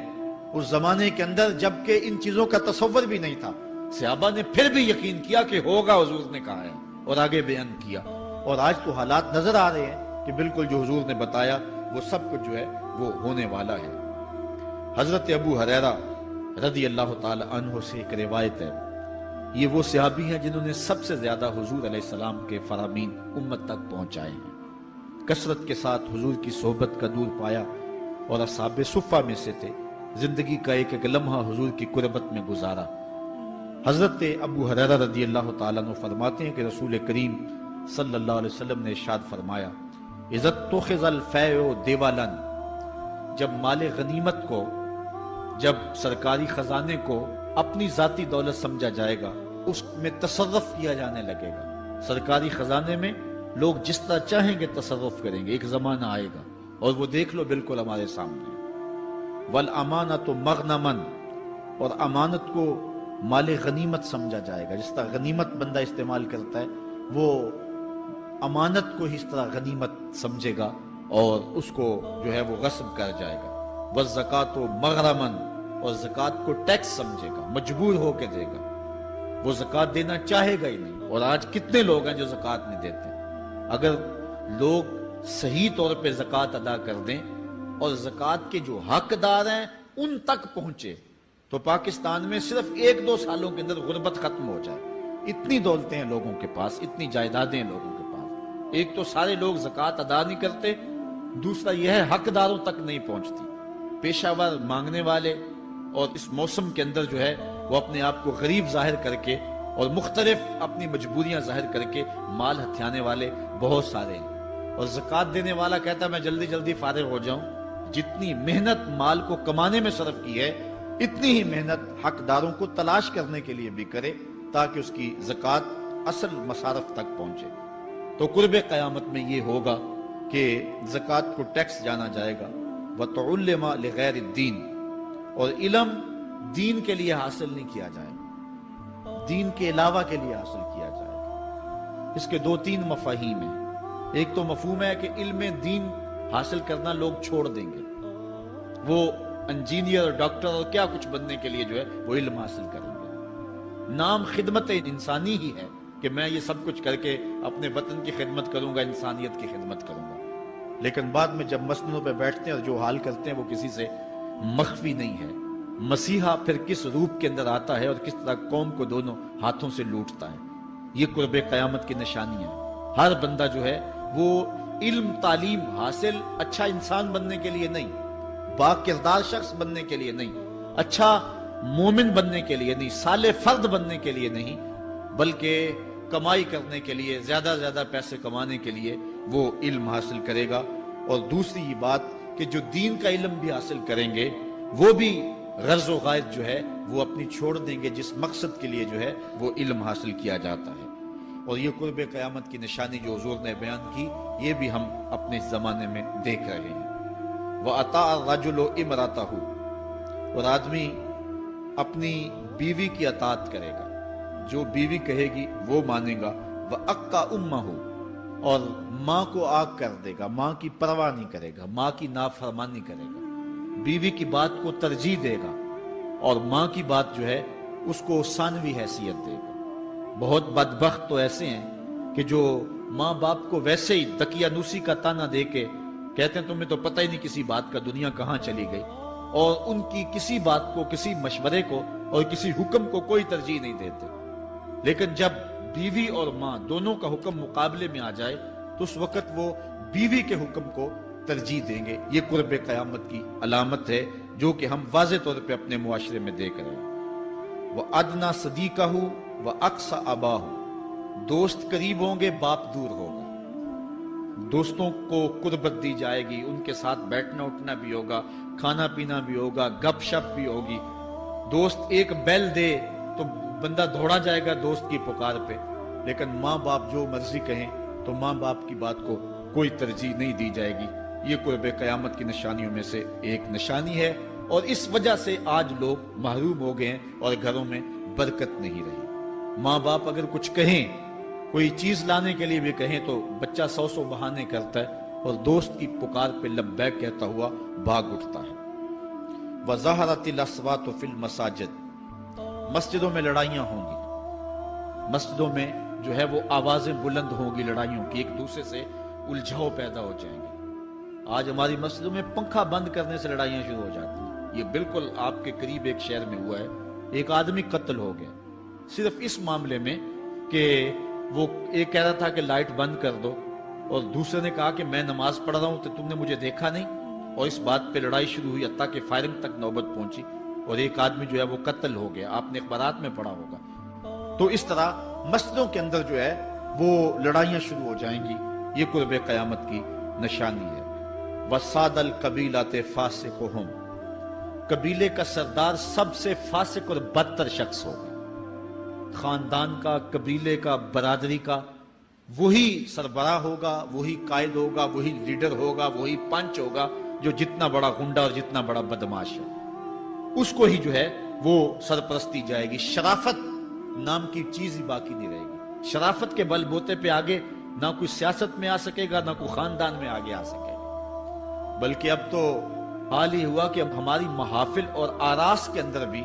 اس زمانے کے اندر جبکہ ان چیزوں کا تصور بھی نہیں تھا، صحابہ نے پھر بھی یقین کیا کہ ہوگا، حضور نے کہا ہے اور آگے بیان کیا، اور آج تو حالات نظر آ رہے ہیں کہ بالکل جو حضور نے بتایا وہ سب کچھ جو ہے وہ ہونے والا ہے۔ حضرت ابو ہریرہ رضی اللہ تعالی عنہ سے ایک روایت ہے، یہ وہ صحابی ہیں جنہوں نے سب سے زیادہ حضور علیہ السلام کے فرامین امت تک پہنچائے ہیں، کثرت کے ساتھ حضور کی صحبت کا دور پایا اور اصحاب صفہ میں سے تھے، زندگی کا ایک ایک لمحہ حضور کی قربت میں گزارا۔ حضرت ابو ہریرہ رضی اللہ تعالیٰ عنہ فرماتے ہیں کہ رسول کریم صلی اللہ علیہ وسلم نے ارشاد فرمایا، اذا اتخذ الفیء دیوالا، جب مال غنیمت کو، جب سرکاری خزانے کو اپنی ذاتی دولت سمجھا جائے گا، اس میں تصرف کیا جانے لگے گا۔ سرکاری خزانے میں لوگ جس طرح چاہیں گے تصرف کریں گے، ایک زمانہ آئے گا اور وہ دیکھ لو بالکل ہمارے سامنے۔ والامانۃ مغنما، اور امانت کو مال غنیمت سمجھا جائے گا، جس طرح غنیمت بندہ استعمال کرتا ہے وہ امانت کو اس طرح غنیمت سمجھے گا اور اس کو جو ہے وہ غصب کر جائے گا۔ والزکوٰۃ مغرما، اور زکوٰۃ کو ٹیکس سمجھے گا، مجبور ہو کے دے گا، وہ زکوٰۃ دینا چاہے گا ہی نہیں۔ اور آج کتنے لوگ ہیں جو زکوٰۃ نہیں دیتے؟ اگر لوگ صحیح طور پہ زکوٰۃ ادا کر دیں اور زکوٰۃ کے جو حقدار ہیں ان تک پہنچے تو پاکستان میں صرف 1-2 سالوں کے اندر غربت ختم ہو جائے۔ اتنی دولتیں ہیں لوگوں کے پاس، اتنی جائیدادیں ہیں لوگوں کے پاس۔ ایک تو سارے لوگ زکوٰۃ ادا نہیں کرتے، دوسرا یہ ہے حقداروں تک نہیں پہنچتی۔ پیشہ ور مانگنے والے اور اس موسم کے اندر جو ہے وہ اپنے آپ کو غریب ظاہر کر کے اور مختلف اپنی مجبوریاں ظاہر کر کے مال ہتھیانے والے بہت سارے ہیں، اور زکوٰۃ دینے والا کہتا ہے میں جلدی جلدی فارغ ہو جاؤں۔ جتنی محنت مال کو کمانے میں صرف کی ہے، اتنی ہی محنت حقداروں کو تلاش کرنے کے لیے بھی کرے تاکہ اس کی زکوٰۃ اصل مصارف تک پہنچے۔ تو قرب قیامت میں یہ ہوگا کہ زکوٰۃ کو ٹیکس جانا جائے گا۔ وَتُعُلِّمَ لِغَيْرِ الدِّينِ، اور علم دین کے لیے حاصل نہیں کیا جائے گا، دین کے علاوہ کے لیے حاصل کیا جائے گا۔ اس کے 2-3 مفاہیم ہیں۔ ایک تو مفہوم ہے کہ علم دین حاصل کرنا لوگ چھوڑ دیں گے، وہ انجینئر، ڈاکٹر اور کیا کچھ بننے کے لیے جو ہے وہ علم حاصل کریں گے۔ نام خدمت انسانی ہی ہے کہ میں یہ سب کچھ کر کے اپنے وطن کی خدمت کروں گا، انسانیت کی خدمت کروں گا، لیکن بعد میں جب مسندوں پہ بیٹھتے ہیں اور جو حال کرتے ہیں وہ کسی سے مخفی نہیں ہے۔ مسیحا پھر کس روپ کے اندر آتا ہے اور کس طرح قوم کو دونوں ہاتھوں سے لوٹتا ہے، یہ قرب قیامت کی نشانی ہے۔ ہر بندہ جو ہے وہ علم تعلیم حاصل اچھا انسان بننے کے لیے نہیں، با کردار شخص بننے کے لیے نہیں، اچھا مومن بننے کے لیے نہیں، صالح فرد بننے کے لیے نہیں، بلکہ کمائی کرنے کے لیے، زیادہ زیادہ پیسے کمانے کے لیے وہ علم حاصل کرے گا۔ اور دوسری یہ بات کہ جو دین کا علم بھی حاصل کریں گے وہ بھی غرض و غائد جو ہے وہ اپنی چھوڑ دیں گے جس مقصد کے لیے جو ہے وہ علم حاصل کیا جاتا ہے۔ اور یہ قرب قیامت کی نشانی جو حضور نے بیان کی، یہ بھی ہم اپنے زمانے میں دیکھ رہے ہیں۔ وَأَطَاعَ الرَّجُلُ امْرَأَتَهُ، اور آدمی اپنی بیوی کی اطاعت کرے گا، جو بیوی کہے گی وہ مانے گا۔ وَأَقَّ أُمَّهُ، اور ماں کو آگ کر دے گا، ماں کی پرواہ نہیں کرے گا، ماں کی نافرمانی کرے گا، بیوی کی بات کو ترجیح دے گا اور ماں کی بات جو ہے اس کو ثانوی حیثیت دے گا۔ بہت بدبخت تو ایسے ہیں کہ جو ماں باپ کو ویسے ہی دقیانوسی کا تانا دے کے کہتے ہیں تمہیں تو پتہ ہی نہیں کسی بات کا، دنیا کہاں چلی گئی، اور ان کی کسی بات کو، کسی مشورے کو اور کسی حکم کو کوئی ترجیح نہیں دیتے۔ لیکن جب بیوی اور ماں دونوں کا حکم مقابلے میں آ جائے تو اس وقت وہ بیوی کے حکم کو ترجیح دیں گے۔ یہ قرب قیامت کی علامت ہے جو کہ ہم واضح طور پہ اپنے معاشرے میں دیکھ رہے ہیں۔ وَأَدْنَا صَدِيقَهُ وَأَقْصَى أَبَاهُ، دوست قریب ہوں گے، باپ دور ہوگا۔ دوستوں کو قربت دی جائے گی، ان کے ساتھ بیٹھنا اٹھنا بھی ہوگا، کھانا پینا بھی ہوگا، گپ شپ بھی ہوگی۔ دوست ایک بیل دے تو بندہ دوڑا جائے گا دوست کی پکار پہ، لیکن ماں باپ جو مرضی کہیں تو ماں باپ کی بات کو کوئی ترجیح نہیں دی جائے گی۔ یہ قرب قیامت کی نشانیوں میں سے ایک نشانی ہے، اور اس وجہ سے آج لوگ محروم ہو گئے ہیں اور گھروں میں برکت نہیں رہی۔ ماں باپ اگر کچھ کہیں، کوئی چیز لانے کے لیے بھی کہیں تو بچہ 100 بہانے کرتا ہے اور دوست کی پکار پہ لبیک کہتا ہوا بھاگ اٹھتا ہے۔ وَظَهَرَتِ الْأَصْوَاتُ فِي الْمَسَاجِدِ، مسجدوں میں لڑائیاں ہوں گی، مسجدوں میں جو ہے وہ آوازیں بلند ہوں گی لڑائیوں کی، ایک دوسرے سے الجھاؤ پیدا ہو جائیں گے۔ آج ہماری مسجدوں میں پنکھا بند کرنے سے لڑائیاں شروع ہو جاتی ہیں۔ یہ بالکل آپ کے قریب ایک شہر میں ہوا ہے، ایک آدمی قتل ہو گیا صرف اس معاملے میں کہ وہ ایک کہہ رہا تھا کہ لائٹ بند کر دو، اور دوسرے نے کہا کہ میں نماز پڑھ رہا ہوں تو تم نے مجھے دیکھا نہیں، اور اس بات پہ لڑائی شروع ہوئی، حتیٰ کہ فائرنگ تک نوبت پہنچی اور ایک آدمی جو ہے وہ قتل ہو گیا۔ آپ نے اخبارات میں پڑھا ہوگا۔ تو اس طرح مسجدوں کے اندر جو ہے وہ لڑائیاں شروع ہو جائیں گی، یہ قرب قیامت کی نشانی ہے۔ وَسَادَ الْقَبِيلَةِ فَاسِقُهُمْ، قبیلے کا سردار سب سے فاسق اور بدتر شخص ہوگا۔ خاندان کا، قبیلے کا، برادری کا وہی سربراہ ہوگا، وہی قائد ہوگا، وہی لیڈر ہوگا، وہی پنچ ہوگا جو جتنا بڑا گنڈا اور جتنا بڑا بدماش ہے اس کو ہی جو ہے وہ سرپرستی جائے گی۔ شرافت نام کی چیز ہی باقی نہیں رہے گی۔ شرافت کے بل بوتے پہ آگے نہ کوئی سیاست میں آ سکے گا، نہ کوئی خاندان میں آگے آ سکے گا، بلکہ اب تو حال ہی ہوا کہ اب ہماری محافل اور آراس کے اندر بھی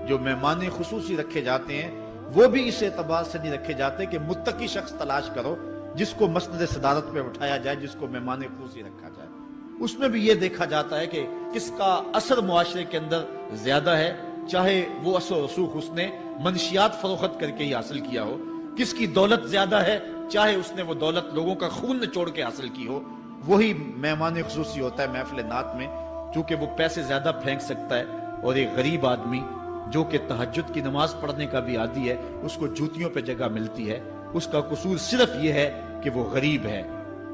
جو مہمان خصوصی رکھے جاتے ہیں وہ بھی اس اعتبار سے نہیں رکھے جاتے کہ متقی شخص تلاش کرو جس کو مسند صدارت پہ اٹھایا جائے، جس کو مہمان خصوصی رکھا جائے۔ اس میں بھی یہ دیکھا جاتا ہے کہ کس کا اثر معاشرے کے اندر زیادہ ہے، چاہے وہ اثر و رسوخ اس نے منشیات فروخت کر کے ہی حاصل کیا ہو، کس کی دولت زیادہ ہے، چاہے اس نے وہ دولت لوگوں کا خون نچوڑ کے حاصل کی ہو، وہی مہمان خصوصی ہوتا ہے محفل نعت میں، چونکہ وہ پیسے زیادہ پھینک سکتا ہے۔ اور ایک غریب آدمی جو کہ تہجد کی نماز پڑھنے کا بھی عادی ہے، اس کو جوتیوں پہ جگہ ملتی ہے، اس کا قصور صرف یہ ہے کہ وہ غریب ہے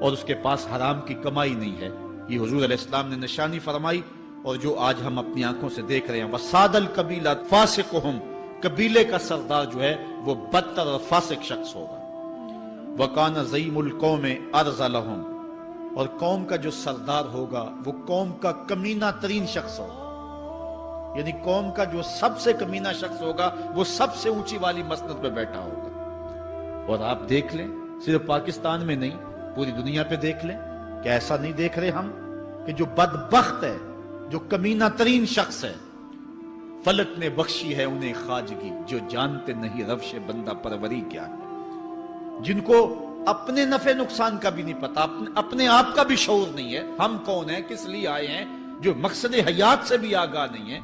اور اس کے پاس حرام کی کمائی نہیں ہے۔ یہ حضور علیہ السلام نے نشانی فرمائی اور جو آج ہم اپنی آنکھوں سے دیکھ رہے ہیں۔ وَسَادَ الْقَبِيلَةِ فَاسِقُهُمْ، قبیلے کا سردار جو ہے وہ بدتر اور فاسق شخص ہوگا۔ وَكَانَ زَعِيمُ الْقَوْمِ أَرْذَلَهُمْ، اور قوم کا جو سردار ہوگا وہ قوم کا کمینہ ترین شخص ہوگا، یعنی قوم کا جو سب سے کمینہ شخص ہوگا وہ سب سے اونچی والی مسند پہ بیٹھا ہوگا۔ اور آپ دیکھ لیں، صرف پاکستان میں نہیں پوری دنیا پہ دیکھ لیں کہ ایسا نہیں دیکھ رہے ہم کہ جو بدبخت ہے، جو کمینہ ترین شخص ہے، فلک نے بخشی ہے انہیں خواجگی، جو جانتے نہیں روش بندہ پروری کیا ہے، جن کو اپنے نفع نقصان کا بھی نہیں پتا، اپنے آپ کا بھی شعور نہیں ہے، ہم کون ہیں، کس لیے آئے ہیں، جو مقصد حیات سے بھی آگاہ نہیں ہے،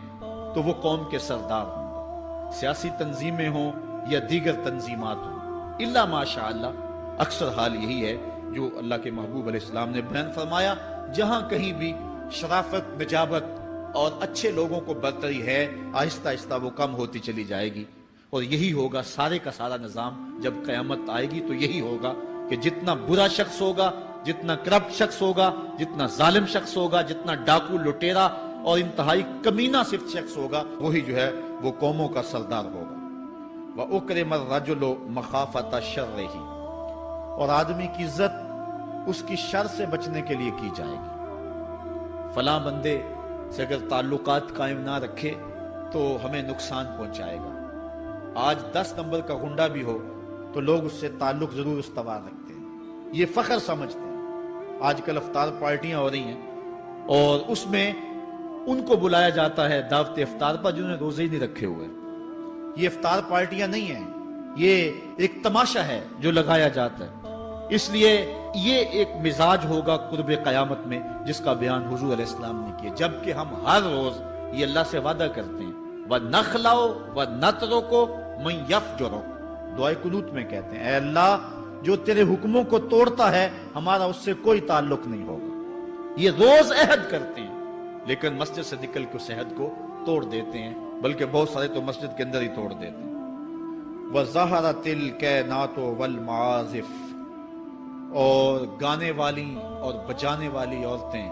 تو وہ قوم کے سردار ہوں گے، سیاسی تنظیمیں ہوں یا دیگر تنظیمات ہوں، الا ماشاء اللہ اکثر حال یہی ہے جو اللہ کے محبوب علیہ السلام نے بیان فرمایا، جہاں کہیں بھی شرافت، نجابت اور اچھے لوگوں کو برتری ہے، آہستہ آہستہ وہ کم ہوتی چلی جائے گی، اور یہی ہوگا سارے کا سارا نظام جب قیامت آئے گی تو یہی ہوگا کہ جتنا برا شخص ہوگا، جتنا کرپٹ شخص ہوگا، جتنا ظالم شخص ہوگا، جتنا ڈاکو لٹیرا اور انتہائی کمینہ صفت شخص ہوگا، وہی جو ہے وہ قوموں کا سردار ہوگا۔ وَأُكْرِمَ الرَّجُلُ مَخَافَةَ شَرِّهِ، اور آدمی کی عزت اس کی شر سے بچنے کے لیے کی جائے گی۔ فلاں بندے سے اگر تعلقات قائم نہ رکھے تو ہمیں نقصان پہنچائے گا۔ آج 10 نمبر کا گنڈا بھی ہو تو لوگ اس سے تعلق ضرور استوار رکھتے ہیں، یہ فخر سمجھتے ہیں۔ آج کل افطار پارٹیاں ہو رہی ہیں اور اس میں ان کو بلایا جاتا ہے دعوت افطار پر جنہوں نے روزے ہی نہیں رکھے ہوئے۔ یہ افطار پارٹیاں نہیں ہیں، یہ ایک تماشا ہے جو لگایا جاتا ہے۔ اس لیے یہ ایک مزاج ہوگا قرب قیامت میں جس کا بیان حضور علیہ السلام نے کیا، جبکہ ہم ہر روز یہ اللہ سے وعدہ کرتے ہیں وَنَخْلَعُ وَنَتْرُكُ مَن يَفْجُرُ، دعائے قنوت میں کہتے ہیں اے اللہ جو تیرے حکموں کو توڑتا ہے ہمارا اس سے کوئی تعلق نہیں ہوگا۔ یہ روز عہد کرتے ہیں لیکن مسجد سے نکل کے اس عہد کو توڑ دیتے ہیں، بلکہ بہت سارے تو مسجد کے اندر ہی توڑ دیتے ہیں۔ وَظَهَرَتِ الْكَيْنَاتُ وَالْمَعَازِفُ، اور گانے والی اور بجانے والی عورتیں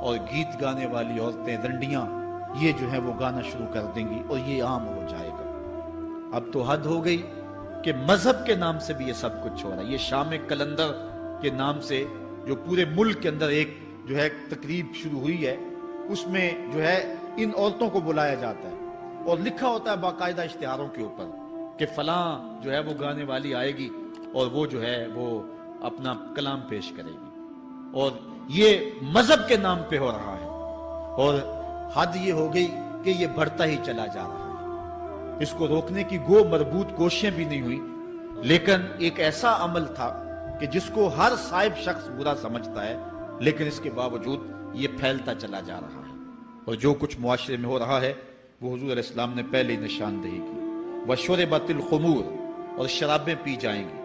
اور گیت گانے والی عورتیں، رنڈیاں، یہ جو ہے وہ گانا شروع کر دیں گی اور یہ عام ہو جائے گا۔ اب تو حد ہو گئی کہ مذہب کے نام سے بھی یہ سب کچھ ہو رہا ہے۔ یہ شام کلندر کے نام سے جو پورے ملک کے اندر ایک جو ہے تقریب شروع ہوئی ہے، اس میں جو ہے ان عورتوں کو بلایا جاتا ہے اور لکھا ہوتا ہے باقاعدہ اشتہاروں کے اوپر کہ فلاں جو ہے وہ گانے والی آئے گی اور وہ جو ہے وہ اپنا کلام پیش کرے گی، اور یہ مذہب کے نام پہ ہو رہا ہے۔ اور حد یہ ہو گئی کہ یہ بڑھتا ہی چلا جا رہا ہے۔ اس کو روکنے کی گو مربوط کوششیں بھی نہیں ہوئی، لیکن ایک ایسا عمل تھا کہ جس کو ہر صاحب شخص برا سمجھتا ہے، لیکن اس کے باوجود یہ پھیلتا چلا جا رہا ہے۔ اور جو کچھ معاشرے میں ہو رہا ہے وہ حضور علیہ السلام نے پہلے ہی نشاندہی کی۔ وَشُرِبَتِ الْخُمُورُ، اور شرابیں پی جائیں گی،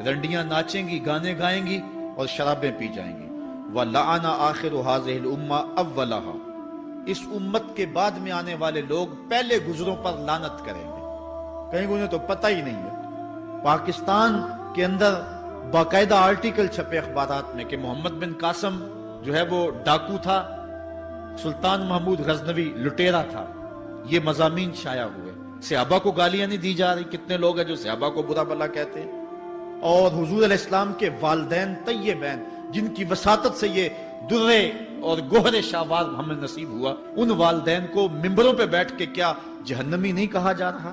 رنڈیاں ناچیں گی، گانے گائیں گی اور شرابیں پی جائیں گی۔ وَلَعَنَ آخِرُ هَذِهِ الْأُمَّةِ أَوَّلَهَا، اس امت کے بعد میں آنے والے لوگ پہلے گزروں پر لعنت کریں گے، کہیں انہیں تو پتہ ہی نہیں ہے۔ پاکستان کے اندر باقاعدہ آرٹیکل چھپے اخبارات میں کہ محمد بن قاسم جو ہے وہ ڈاکو تھا، سلطان محمود غزنوی لٹیرا تھا، یہ مضامین شائع ہوئے۔ صحابہ کو گالیاں نہیں دی جا رہی، کتنے لوگ ہیں جو صحابہ کو برا بھلا کہتے ہیں، اور حضور علیہ السلام کے والدین طیبین جن کی وساطت سے یہ درے اور گوہر شاہوار ہمیں نصیب ہوا، ان والدین کو ممبروں پہ بیٹھ کے کیا جہنمی نہیں کہا جا رہا؟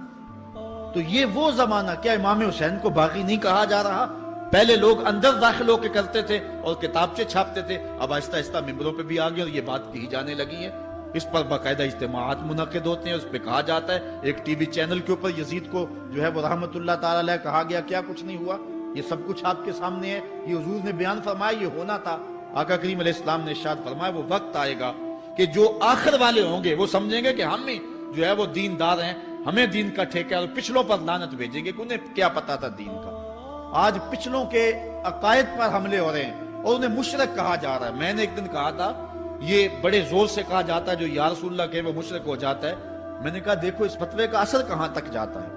تو یہ وہ زمانہ، کیا امام حسین کو باغی نہیں کہا جا رہا؟ پہلے لوگ اندر داخل ہو کے کرتے تھے اور کتابچے چھاپتے تھے، اب آہستہ آہستہ ممبروں پہ بھی آ گئے اور یہ بات کہی جانے لگی ہے۔ اس پر باقاعدہ اجتماعات منعقد ہوتے ہیں، اس پہ کہا جاتا ہے۔ ایک ٹی وی چینل کے اوپر یزید کو جو ہے وہ رحمت اللہ تعالی علیہ کہا گیا، کیا کچھ نہیں ہوا، یہ سب کچھ آپ کے سامنے ہے، یہ حضور نے بیان فرمایا، یہ ہونا تھا۔ آقا کریم علیہ السلام نے ارشاد فرمایا وہ وقت آئے گا کہ جو آخر والے ہوں گے وہ سمجھیں گے کہ ہم ہی جو ہے وہ دیندار ہیں، ہمیں دین کا ٹھیکہ، اور پچھلوں پر لعنت بھیجیں گے کہ انہیں کیا پتا تھا دین کا۔ آج پچھلوں کے عقائد پر حملے ہو رہے ہیں اور انہیں مشرک کہا جا رہا ہے۔ میں نے ایک دن کہا تھا یہ بڑے زور سے کہا جاتا ہے جو یا رسول اللہ کہے وہ مشرک ہو جاتا ہے۔ میں نے کہا دیکھو اس فتوے کا اثر کہاں تک جاتا ہے۔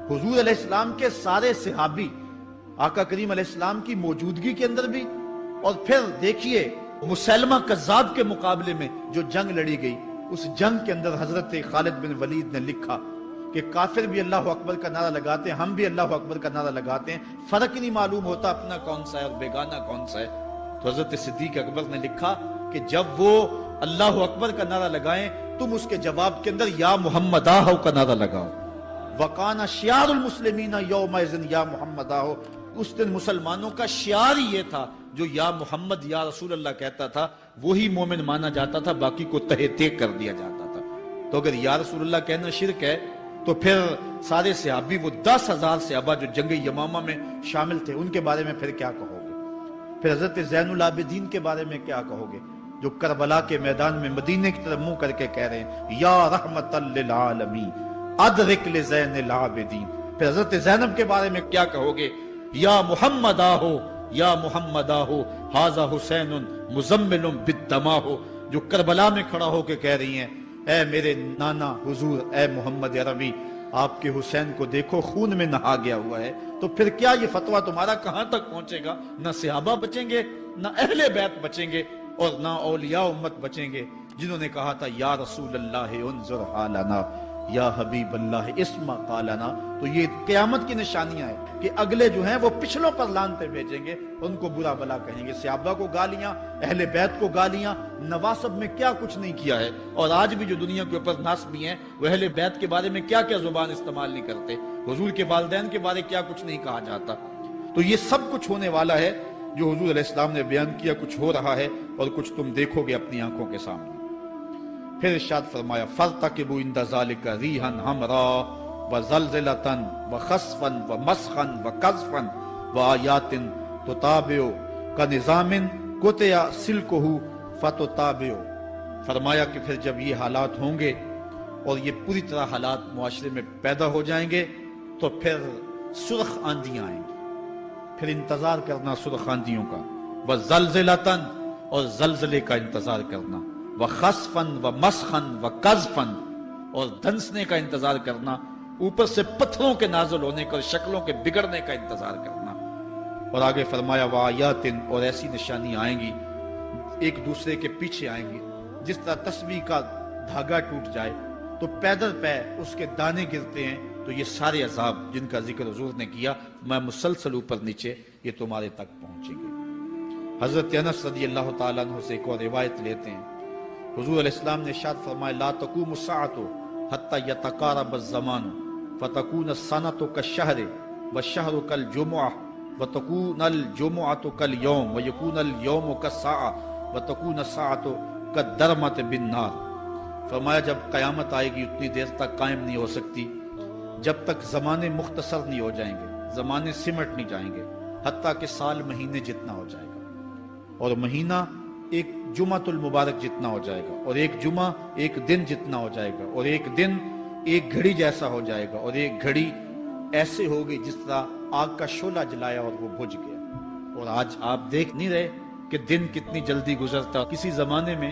حضور علیہ السلام کے سارے صحابی آقا کریم علیہ السلام کی موجودگی کے اندر بھی، اور پھر دیکھیے مسلمہ کذاب کے مقابلے میں جو جنگ لڑی گئی، اس جنگ کے اندر حضرت خالد بن ولید نے لکھا کہ کافر بھی اللہ اکبر کا نعرہ لگاتے ہیں، ہم بھی اللہ اکبر کا نعرہ لگاتے ہیں، فرق ہی نہیں معلوم ہوتا اپنا کون سا ہے اور بیگانہ کون سا ہے۔ تو حضرت صدیق اکبر نے لکھا کہ جب وہ اللہ اکبر کا نعرہ لگائیں تم اس کے جواب کے اندر یا محمد آہو کا نعرہ لگاؤ۔ وَقَانَ شِعَارُ الْمُسْلِمِينَ يَوْمَئِذٍ یا محمد آہو، اس دن مسلمانوں کا شعار ہی یہ تھا، جو یا محمد یا رسول اللہ کہتا تھا وہی مومن مانا جاتا تھا، باقی کو تہے تیگ کر دیا جاتا تھا۔ تو اگر یا رسول اللہ کہنا شرک ہے تو پھر سارے صحابی، وہ 10,000 صحابہ جو جنگ یمامہ میں شامل تھے، ان کے بارے میں پھر کیا کہو گے؟ پھر حضرت زین العابدین کے بارے میں کیا کہو گے جو کربلا کے میدان میں مدینے کی طرف منہ کر کے کہہ رہے ہیں یا رحمت للعالمین ادرک لزین العابدین؟ پھر حضرت زینب کے بارے میں کیا کہو گے؟ یا محمد آہو یا محمد آہو ھذا حسین مزمل بالدماء، جو کربلا میں کھڑا ہو کے کہہ رہی ہیں اے میرے نانا حضور، اے محمد عربی، آپ کے حسین کو دیکھو خون میں نہا گیا ہوا ہے۔ تو پھر کیا یہ فتویٰ تمہارا کہاں تک پہنچے گا؟ نہ صحابہ بچیں گے، نہ اہل بیت بچیں گے، اور نہ اولیاء امت بچیں گے، جنہوں نے کہا تھا یا رسول اللہ انظر حالنا یا حبیب اللہ اسمع قالنا۔ تو یہ قیامت کی نشانیاں ہیں کہ اگلے جو ہیں وہ پچھلوں پر لعنتیں بھیجیں گے، ان کو برا بلا کہیں گے، صحابہ کو گالیاں، اہل بیت کو گالیاں، نواسب میں کیا کچھ نہیں کیا ہے۔ اور آج بھی جو دنیا کے اوپر ناسبی ہیں وہ اہل بیت کے بارے میں کیا کیا زبان استعمال نہیں کرتے، حضور کے والدین کے بارے کیا کچھ نہیں کہا جاتا۔ تو یہ سب کچھ ہونے والا ہے جو حضور علیہ السلام نے بیان کیا، کچھ ہو رہا ہے اور کچھ تم دیکھو گے اپنی آنکھوں کے سامنے۔ پھر ارشاد فرمایا فَارْتَقِبُوا عِنْدَ ذَلِكَ رِيحًا حَمْرَاءَ وَزَلْزَلَةً وَخَسْفًا وَمَسْخًا وَقَذْفًا وَآيَاتٍ تُتَابِعُ كَنِظَامٍ قُطِعَ سِلْكُهُ فَتُتَابِعُ۔ فرمایا کہ پھر جب یہ حالات ہوں گے اور یہ پوری طرح حالات معاشرے میں پیدا ہو جائیں گے تو پھر سرخ آندیاں آئیں گی، پھر انتظار کرنا سرخ آندیوں کا، وَزَلْزَلَةً اور زلزلے کا انتظار کرنا، وَخَسْفًا وَمَسْخًا وَقَذْفًا اور دھنسنے کا انتظار کرنا، اوپر سے پتھروں کے نازل ہونے کا اور شکلوں کے بگڑنے کا انتظار کرنا۔ اور آگے فرمایا وَآيَاتٍ اور ایسی نشانیاں آئیں گی ایک دوسرے کے پیچھے آئیں گی، جس طرح تسبیح کا دھاگا ٹوٹ جائے تو پیدل پہ اس کے دانے گرتے ہیں، تو یہ سارے عذاب جن کا ذکر حضور نے کیا میں مسلسل اوپر نیچے یہ تمہارے تک پہنچیں گے۔ حضرت انس رضی اللہ تعالیٰ عنہ سے ایک اور روایت لیتے ہیں، حضور علیہ السلام نے ارشاد فرمایا لا تقوم الساعة حتى يتقارب الزمان فتكون السنة كالشهر والشهر كالجمعة وتكون الجمعة كاليوم ويكون اليوم كالساعة وتكون الساعة كالدرمة بالنار۔ فرمایا جب قیامت آئے گی اتنی دیر تک قائم نہیں ہو سکتی جب تک زمانے مختصر نہیں ہو جائیں گے، زمانے سمٹ نہیں جائیں گے، حتیٰ کہ سال مہینے جتنا ہو جائے گا، اور مہینہ ایک جمعۃ المبارک جتنا ہو جائے گا، اور ایک جمعہ ایک دن جتنا ہو جائے گا، اور ایک دن ایک گھڑی جیسا ہو جائے گا، اور ایک گھڑی ایسے ہوگی جس طرح آگ کا شعلہ جلایا اور وہ بجھ گیا۔ اور آج آپ دیکھ نہیں رہے کہ دن کتنی جلدی گزرتا۔ کسی زمانے میں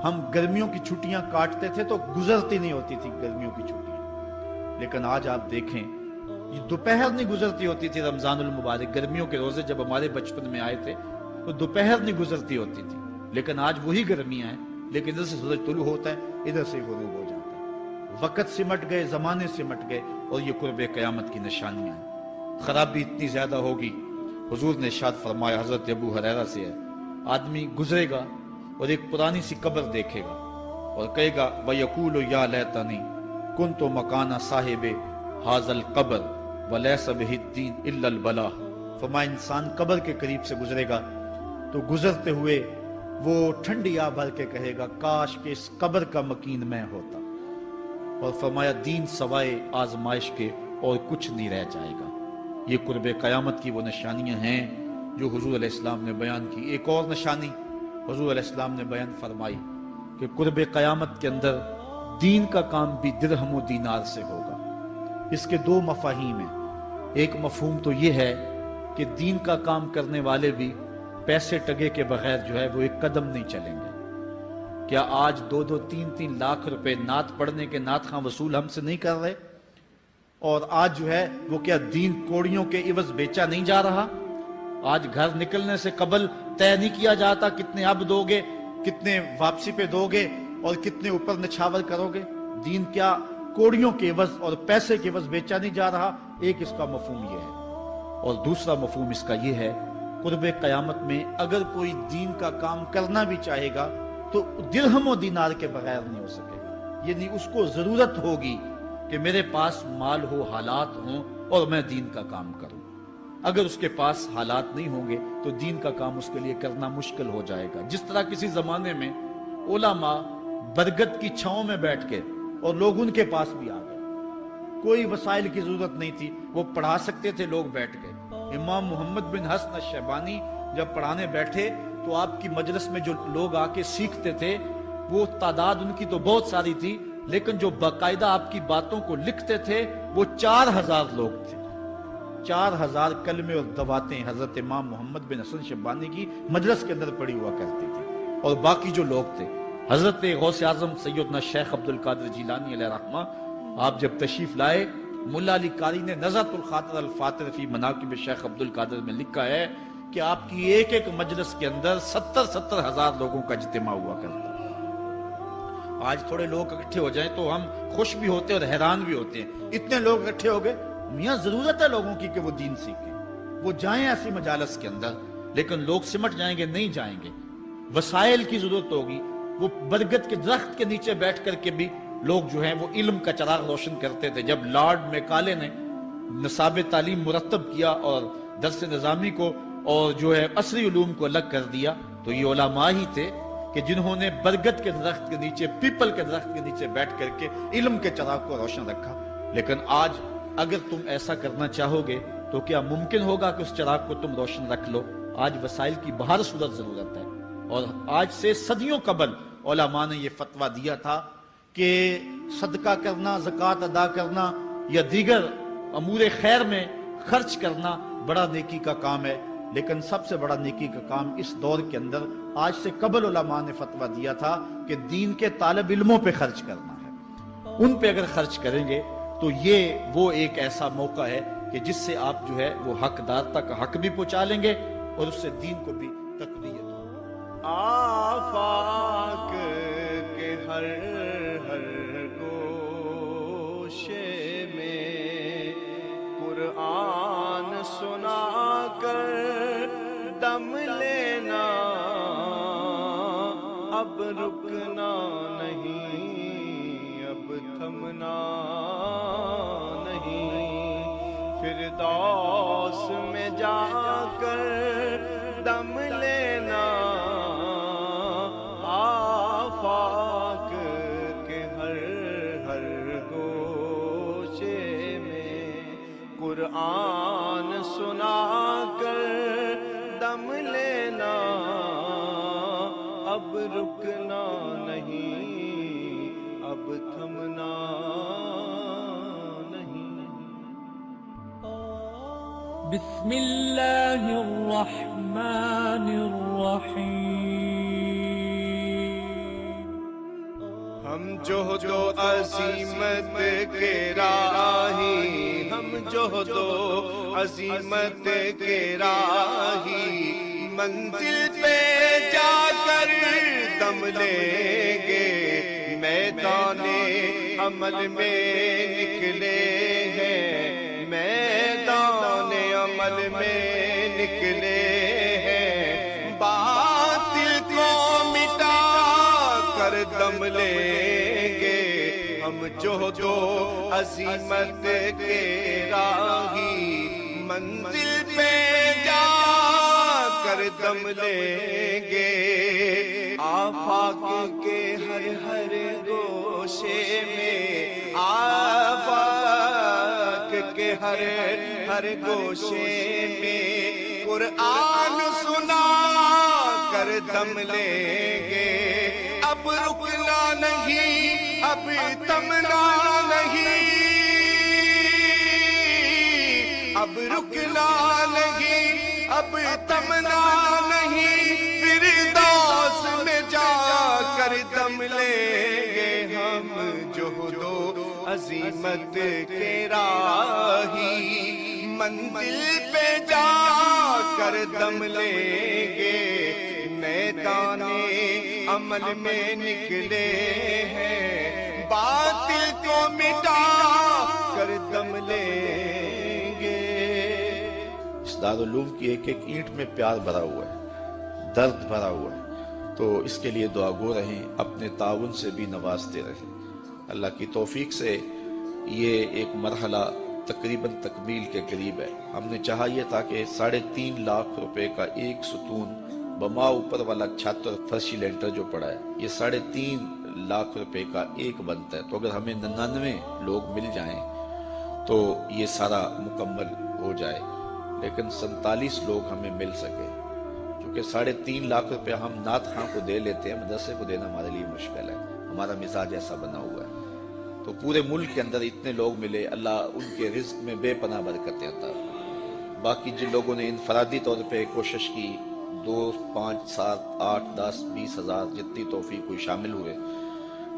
ہم گرمیوں کی چھٹیاں کاٹتے تھے تو گزرتی نہیں ہوتی تھی گرمیوں کی چھٹیاں، لیکن آج آپ دیکھیں یہ دوپہر نہیں گزرتی ہوتی تھی۔ رمضان المبارک گرمیوں کے روزے جب ہمارے بچپن میں آئے تھے تو دوپہر نہیں گزرتی ہوتی تھی، لیکن آج وہی گرمیاں ہیں، لیکن ادھر سے سورج طلوع ہوتا ہے ادھر سے غروب ہو جاتا ہے۔ وقت سمٹ گئے، زمانے سمٹ گئے، اور یہ قرب قیامت کی نشانیاں ہیں۔ خرابی اتنی زیادہ ہوگی، حضور نے ارشاد فرمایا حضرت ابو ہریرہ سے ہے، آدمی گزرے گا اور ایک پرانی سی قبر دیکھے گا اور کہے گا وَيَقُولُ يَا لَيْتَنِي كُنْتُ مَكَانَ صَاحِبِ هَذَا الْقَبْرِ وَلَيْسَ بِهِ الدِّينُ إِلَّا الْبَلَاءُ۔ فرمایا انسان قبر کے قریب سے گزرے گا تو گزرتے ہوئے وہ ٹھنڈی آہ بھر کے کہے گا کاش کہ اس قبر کا مکین میں ہوتا، اور فرمایا دین سوائے آزمائش کے اور کچھ نہیں رہ جائے گا۔ یہ قرب قیامت کی وہ نشانیاں ہیں جو حضور علیہ السلام نے بیان کی۔ ایک اور نشانی حضور علیہ السلام نے بیان فرمائی کہ قرب قیامت کے اندر دین کا کام بھی درہم و دینار سے ہوگا۔ اس کے دو مفاہیم ہیں۔ ایک مفہوم تو یہ ہے کہ دین کا کام کرنے والے بھی پیسے ٹگے کے بغیر جو ہے وہ ایک قدم نہیں چلیں گے۔ کیا آج 2-2 3-3 لاکھ روپے نعت پڑھنے کے نعت خواں وصول ہم سے نہیں کر رہے؟ اور آج جو ہے وہ کیا دین کوڑیوں کے عوض بیچا نہیں جا رہا؟ آج گھر نکلنے سے قبل طے نہیں کیا جاتا کتنے اب دو گے، کتنے واپسی پہ دو گے اور کتنے اوپر نچھاور کرو گے؟ دین کیا کوڑیوں کے عوض اور پیسے کے عوض بیچا نہیں جا رہا؟ ایک اس کا مفہوم یہ ہے، اور دوسرا مفہوم اس کا یہ ہے قرب قیامت میں اگر کوئی دین کا کام کرنا بھی چاہے گا تو درہم و دینار کے بغیر نہیں ہو سکے گا۔ یعنی اس کو ضرورت ہوگی کہ میرے پاس مال ہو، حالات ہوں اور میں دین کا کام کروں۔ اگر اس کے پاس حالات نہیں ہوں گے تو دین کا کام اس کے لیے کرنا مشکل ہو جائے گا۔ جس طرح کسی زمانے میں علماء برگد کی چھاؤں میں بیٹھ کے اور لوگ ان کے پاس بھی آ گئے، کوئی وسائل کی ضرورت نہیں تھی، وہ پڑھا سکتے تھے، لوگ بیٹھ گئے۔ امام محمد بن حسن الشیبانی جب پڑھانے بیٹھے تو آپ کی مجلس میں جو لوگ آ کے سیکھتے تھے وہ تعداد ان کی تو بہت ساری تھی، لیکن جو باقاعدہ آپ کی باتوں کو لکھتے تھے وہ 4000 لوگ تھے۔ 4000 کلمے اور دواتیں حضرت امام محمد بن حسن شیبانی کی مجلس کے اندر پڑھی ہوا کرتی تھی، اور باقی جو لوگ تھے حضرت غوث اعظم سیدنا شیخ عبد القادر جیلانی علیہ رحمہ، آپ جب تشریف لائے ملا علی قاری نے نزہۃ الخاطر الفاتر فی مناقب شیخ عبد القادر میں لکھا ہے کہ آپ کی ایک ایک مجلس کے اندر 70 ہزار لوگوں کا اجتماع ہوا کرتا۔ آج تھوڑے لوگ اکٹھے ہو جائیں تو ہم خوش بھی ہوتے اور حیران بھی ہوتے ہیں، اتنے لوگ اکٹھے ہو گئے۔ میاں ضرورت ہے لوگوں کی کہ وہ دین سیکھیں، وہ جائیں ایسی مجالس کے اندر، لیکن لوگ سمٹ جائیں گے، نہیں جائیں گے۔ وسائل کی ضرورت ہوگی۔ وہ برگد کے درخت کے نیچے بیٹھ کر کے بھی لوگ جو ہیں وہ علم کا چراغ روشن کرتے تھے۔ جب لارڈ میکالے نے نصاب تعلیم مرتب کیا اور درس نظامی کو اور جو ہے عصری علوم کو الگ کر دیا، تو یہ علماء ہی تھے کہ جنہوں نے برگد کے درخت کے نیچے، پیپل کے درخت کے نیچے بیٹھ کر کے علم کے چراغ کو روشن رکھا۔ لیکن آج اگر تم ایسا کرنا چاہو گے تو کیا ممکن ہوگا کہ اس چراغ کو تم روشن رکھ لو؟ آج وسائل کی بہر صورت ضرورت ہے، اور آج سے صدیوں قبل علماء نے یہ فتویٰ دیا تھا کہ صدقہ کرنا، زکوٰۃ ادا کرنا یا دیگر امور خیر میں خرچ کرنا بڑا نیکی کا کام ہے، لیکن سب سے بڑا نیکی کا کام اس دور کے اندر آج سے قبل علماء نے فتویٰ دیا تھا کہ دین کے طالب علموں پہ خرچ کرنا ہے۔ ان پہ اگر خرچ کریں گے تو یہ وہ ایک ایسا موقع ہے کہ جس سے آپ جو ہے وہ حقدار تک حق بھی پہنچا لیں گے اور اس سے دین کو بھی تقویت ہوگی۔ آفاق کے ہر ہر گوشے میں قرآن سنا کر دم لینا، اب رکنا نہیں، اب تھمنا نہیں، فردوس میں جا کر دم لینا، آفاق کے ہر ہر گوشے میں قرآن سنا کر دم لینا، اب رکنا نہیں، اب تھمنا نہیں۔ بسم اللہ الرحمن الرحیم۔ ہم جہد و عظیمت کے راہی، ہم جہد و عظیمت کے راہی، منزل پہ جا کر دم لیں گے، میدان عمل میں نکلے ہیں، میدان عمل میں نکلے ہیں، باطل کو مٹا کر دم لیں گے، ہم جہد و عظیمت کے راہی، منزل پہ جا کر دم لیں گے، آفاق کے ہر ہر گوشے میں، آفاق کے ہر ہر گوشے میں قرآن سنا کر دم لیں گے، اب رکنا نہیں، اب تھمنا نہیں، اب رکنا نہیں، اب تھمنا نہیں، فردوس میں جا کر دم لیں گے، ہم جہد و عظیمت کے راہی، منزل پہ جا کر دم لیں گے، میدان عمل میں نکلے ہیں، باطل کو مٹا کر دم لیں گے۔ اس دارالعلوم کی ایک ایک اینٹ میں پیار بھرا ہوا ہے، درد بھرا ہوا ہے، تو اس کے لیے دعا گو رہیں، اپنے تعاون سے بھی نوازتے رہیں۔ اللہ کی توفیق سے یہ ایک مرحلہ تقریباً تکمیل کے قریب ہے۔ ہم نے چاہا یہ تھا کہ 3.5 لاکھ روپے کا ایک ستون بما اوپر والا چھت اور فرشی لینٹر جو پڑا ہے، یہ 3.5 لاکھ روپے کا ایک بنتا ہے، تو اگر ہمیں 99 لوگ مل جائیں تو یہ سارا مکمل ہو جائے، لیکن 47 لوگ ہمیں مل سکے، کیونکہ 3.5 لاکھ روپے ہم نعت خاں کو دے لیتے ہیں، مدرسے کو دینا ہمارے لیے مشکل ہے، ہمارا مزاج ایسا بنا ہوا ہے۔ تو پورے ملک کے اندر اتنے لوگ ملے، اللہ ان کے رزق میں بے پناہ برکتیں عطا فرمائے۔ باقی جن لوگوں نے انفرادی طور پہ کوشش کی، 2، 5، 7، 8، 10، 20 ہزار جتنی توفیق کوئی شامل ہوئے،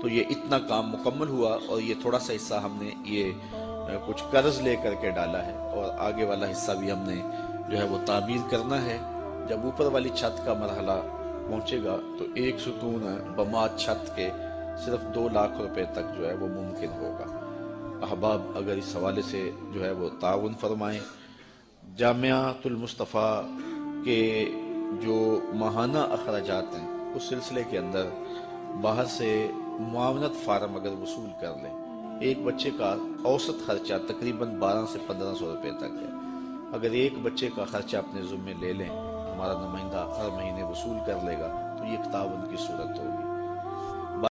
تو یہ اتنا کام مکمل ہوا، اور یہ تھوڑا سا حصہ ہم نے یہ کچھ قرض لے کر کے ڈالا ہے، اور آگے والا حصہ بھی ہم نے جو ہے وہ تعمیر کرنا ہے۔ جب اوپر والی چھت کا مرحلہ پہنچے گا تو ایک ستون بما چھت کے صرف 2 لاکھ روپے تک جو ہے وہ ممکن ہوگا۔ احباب اگر اس حوالے سے جو ہے وہ تعاون فرمائیں۔ جامعۃ المصطفیٰ کے جو ماہانہ اخراجات ہیں اس سلسلے کے اندر باہر سے معاونت فارم اگر وصول کر لیں، ایک بچے کا اوسط خرچہ تقریباً 1200 سے 1500 روپے تک ہے، اگر ایک بچے کا خرچہ اپنے ذمے لے لیں، ہمارا نمائندہ ہر مہینے وصول کر لے گا، تو یہ ایک تعاون کی صورت ہوگی۔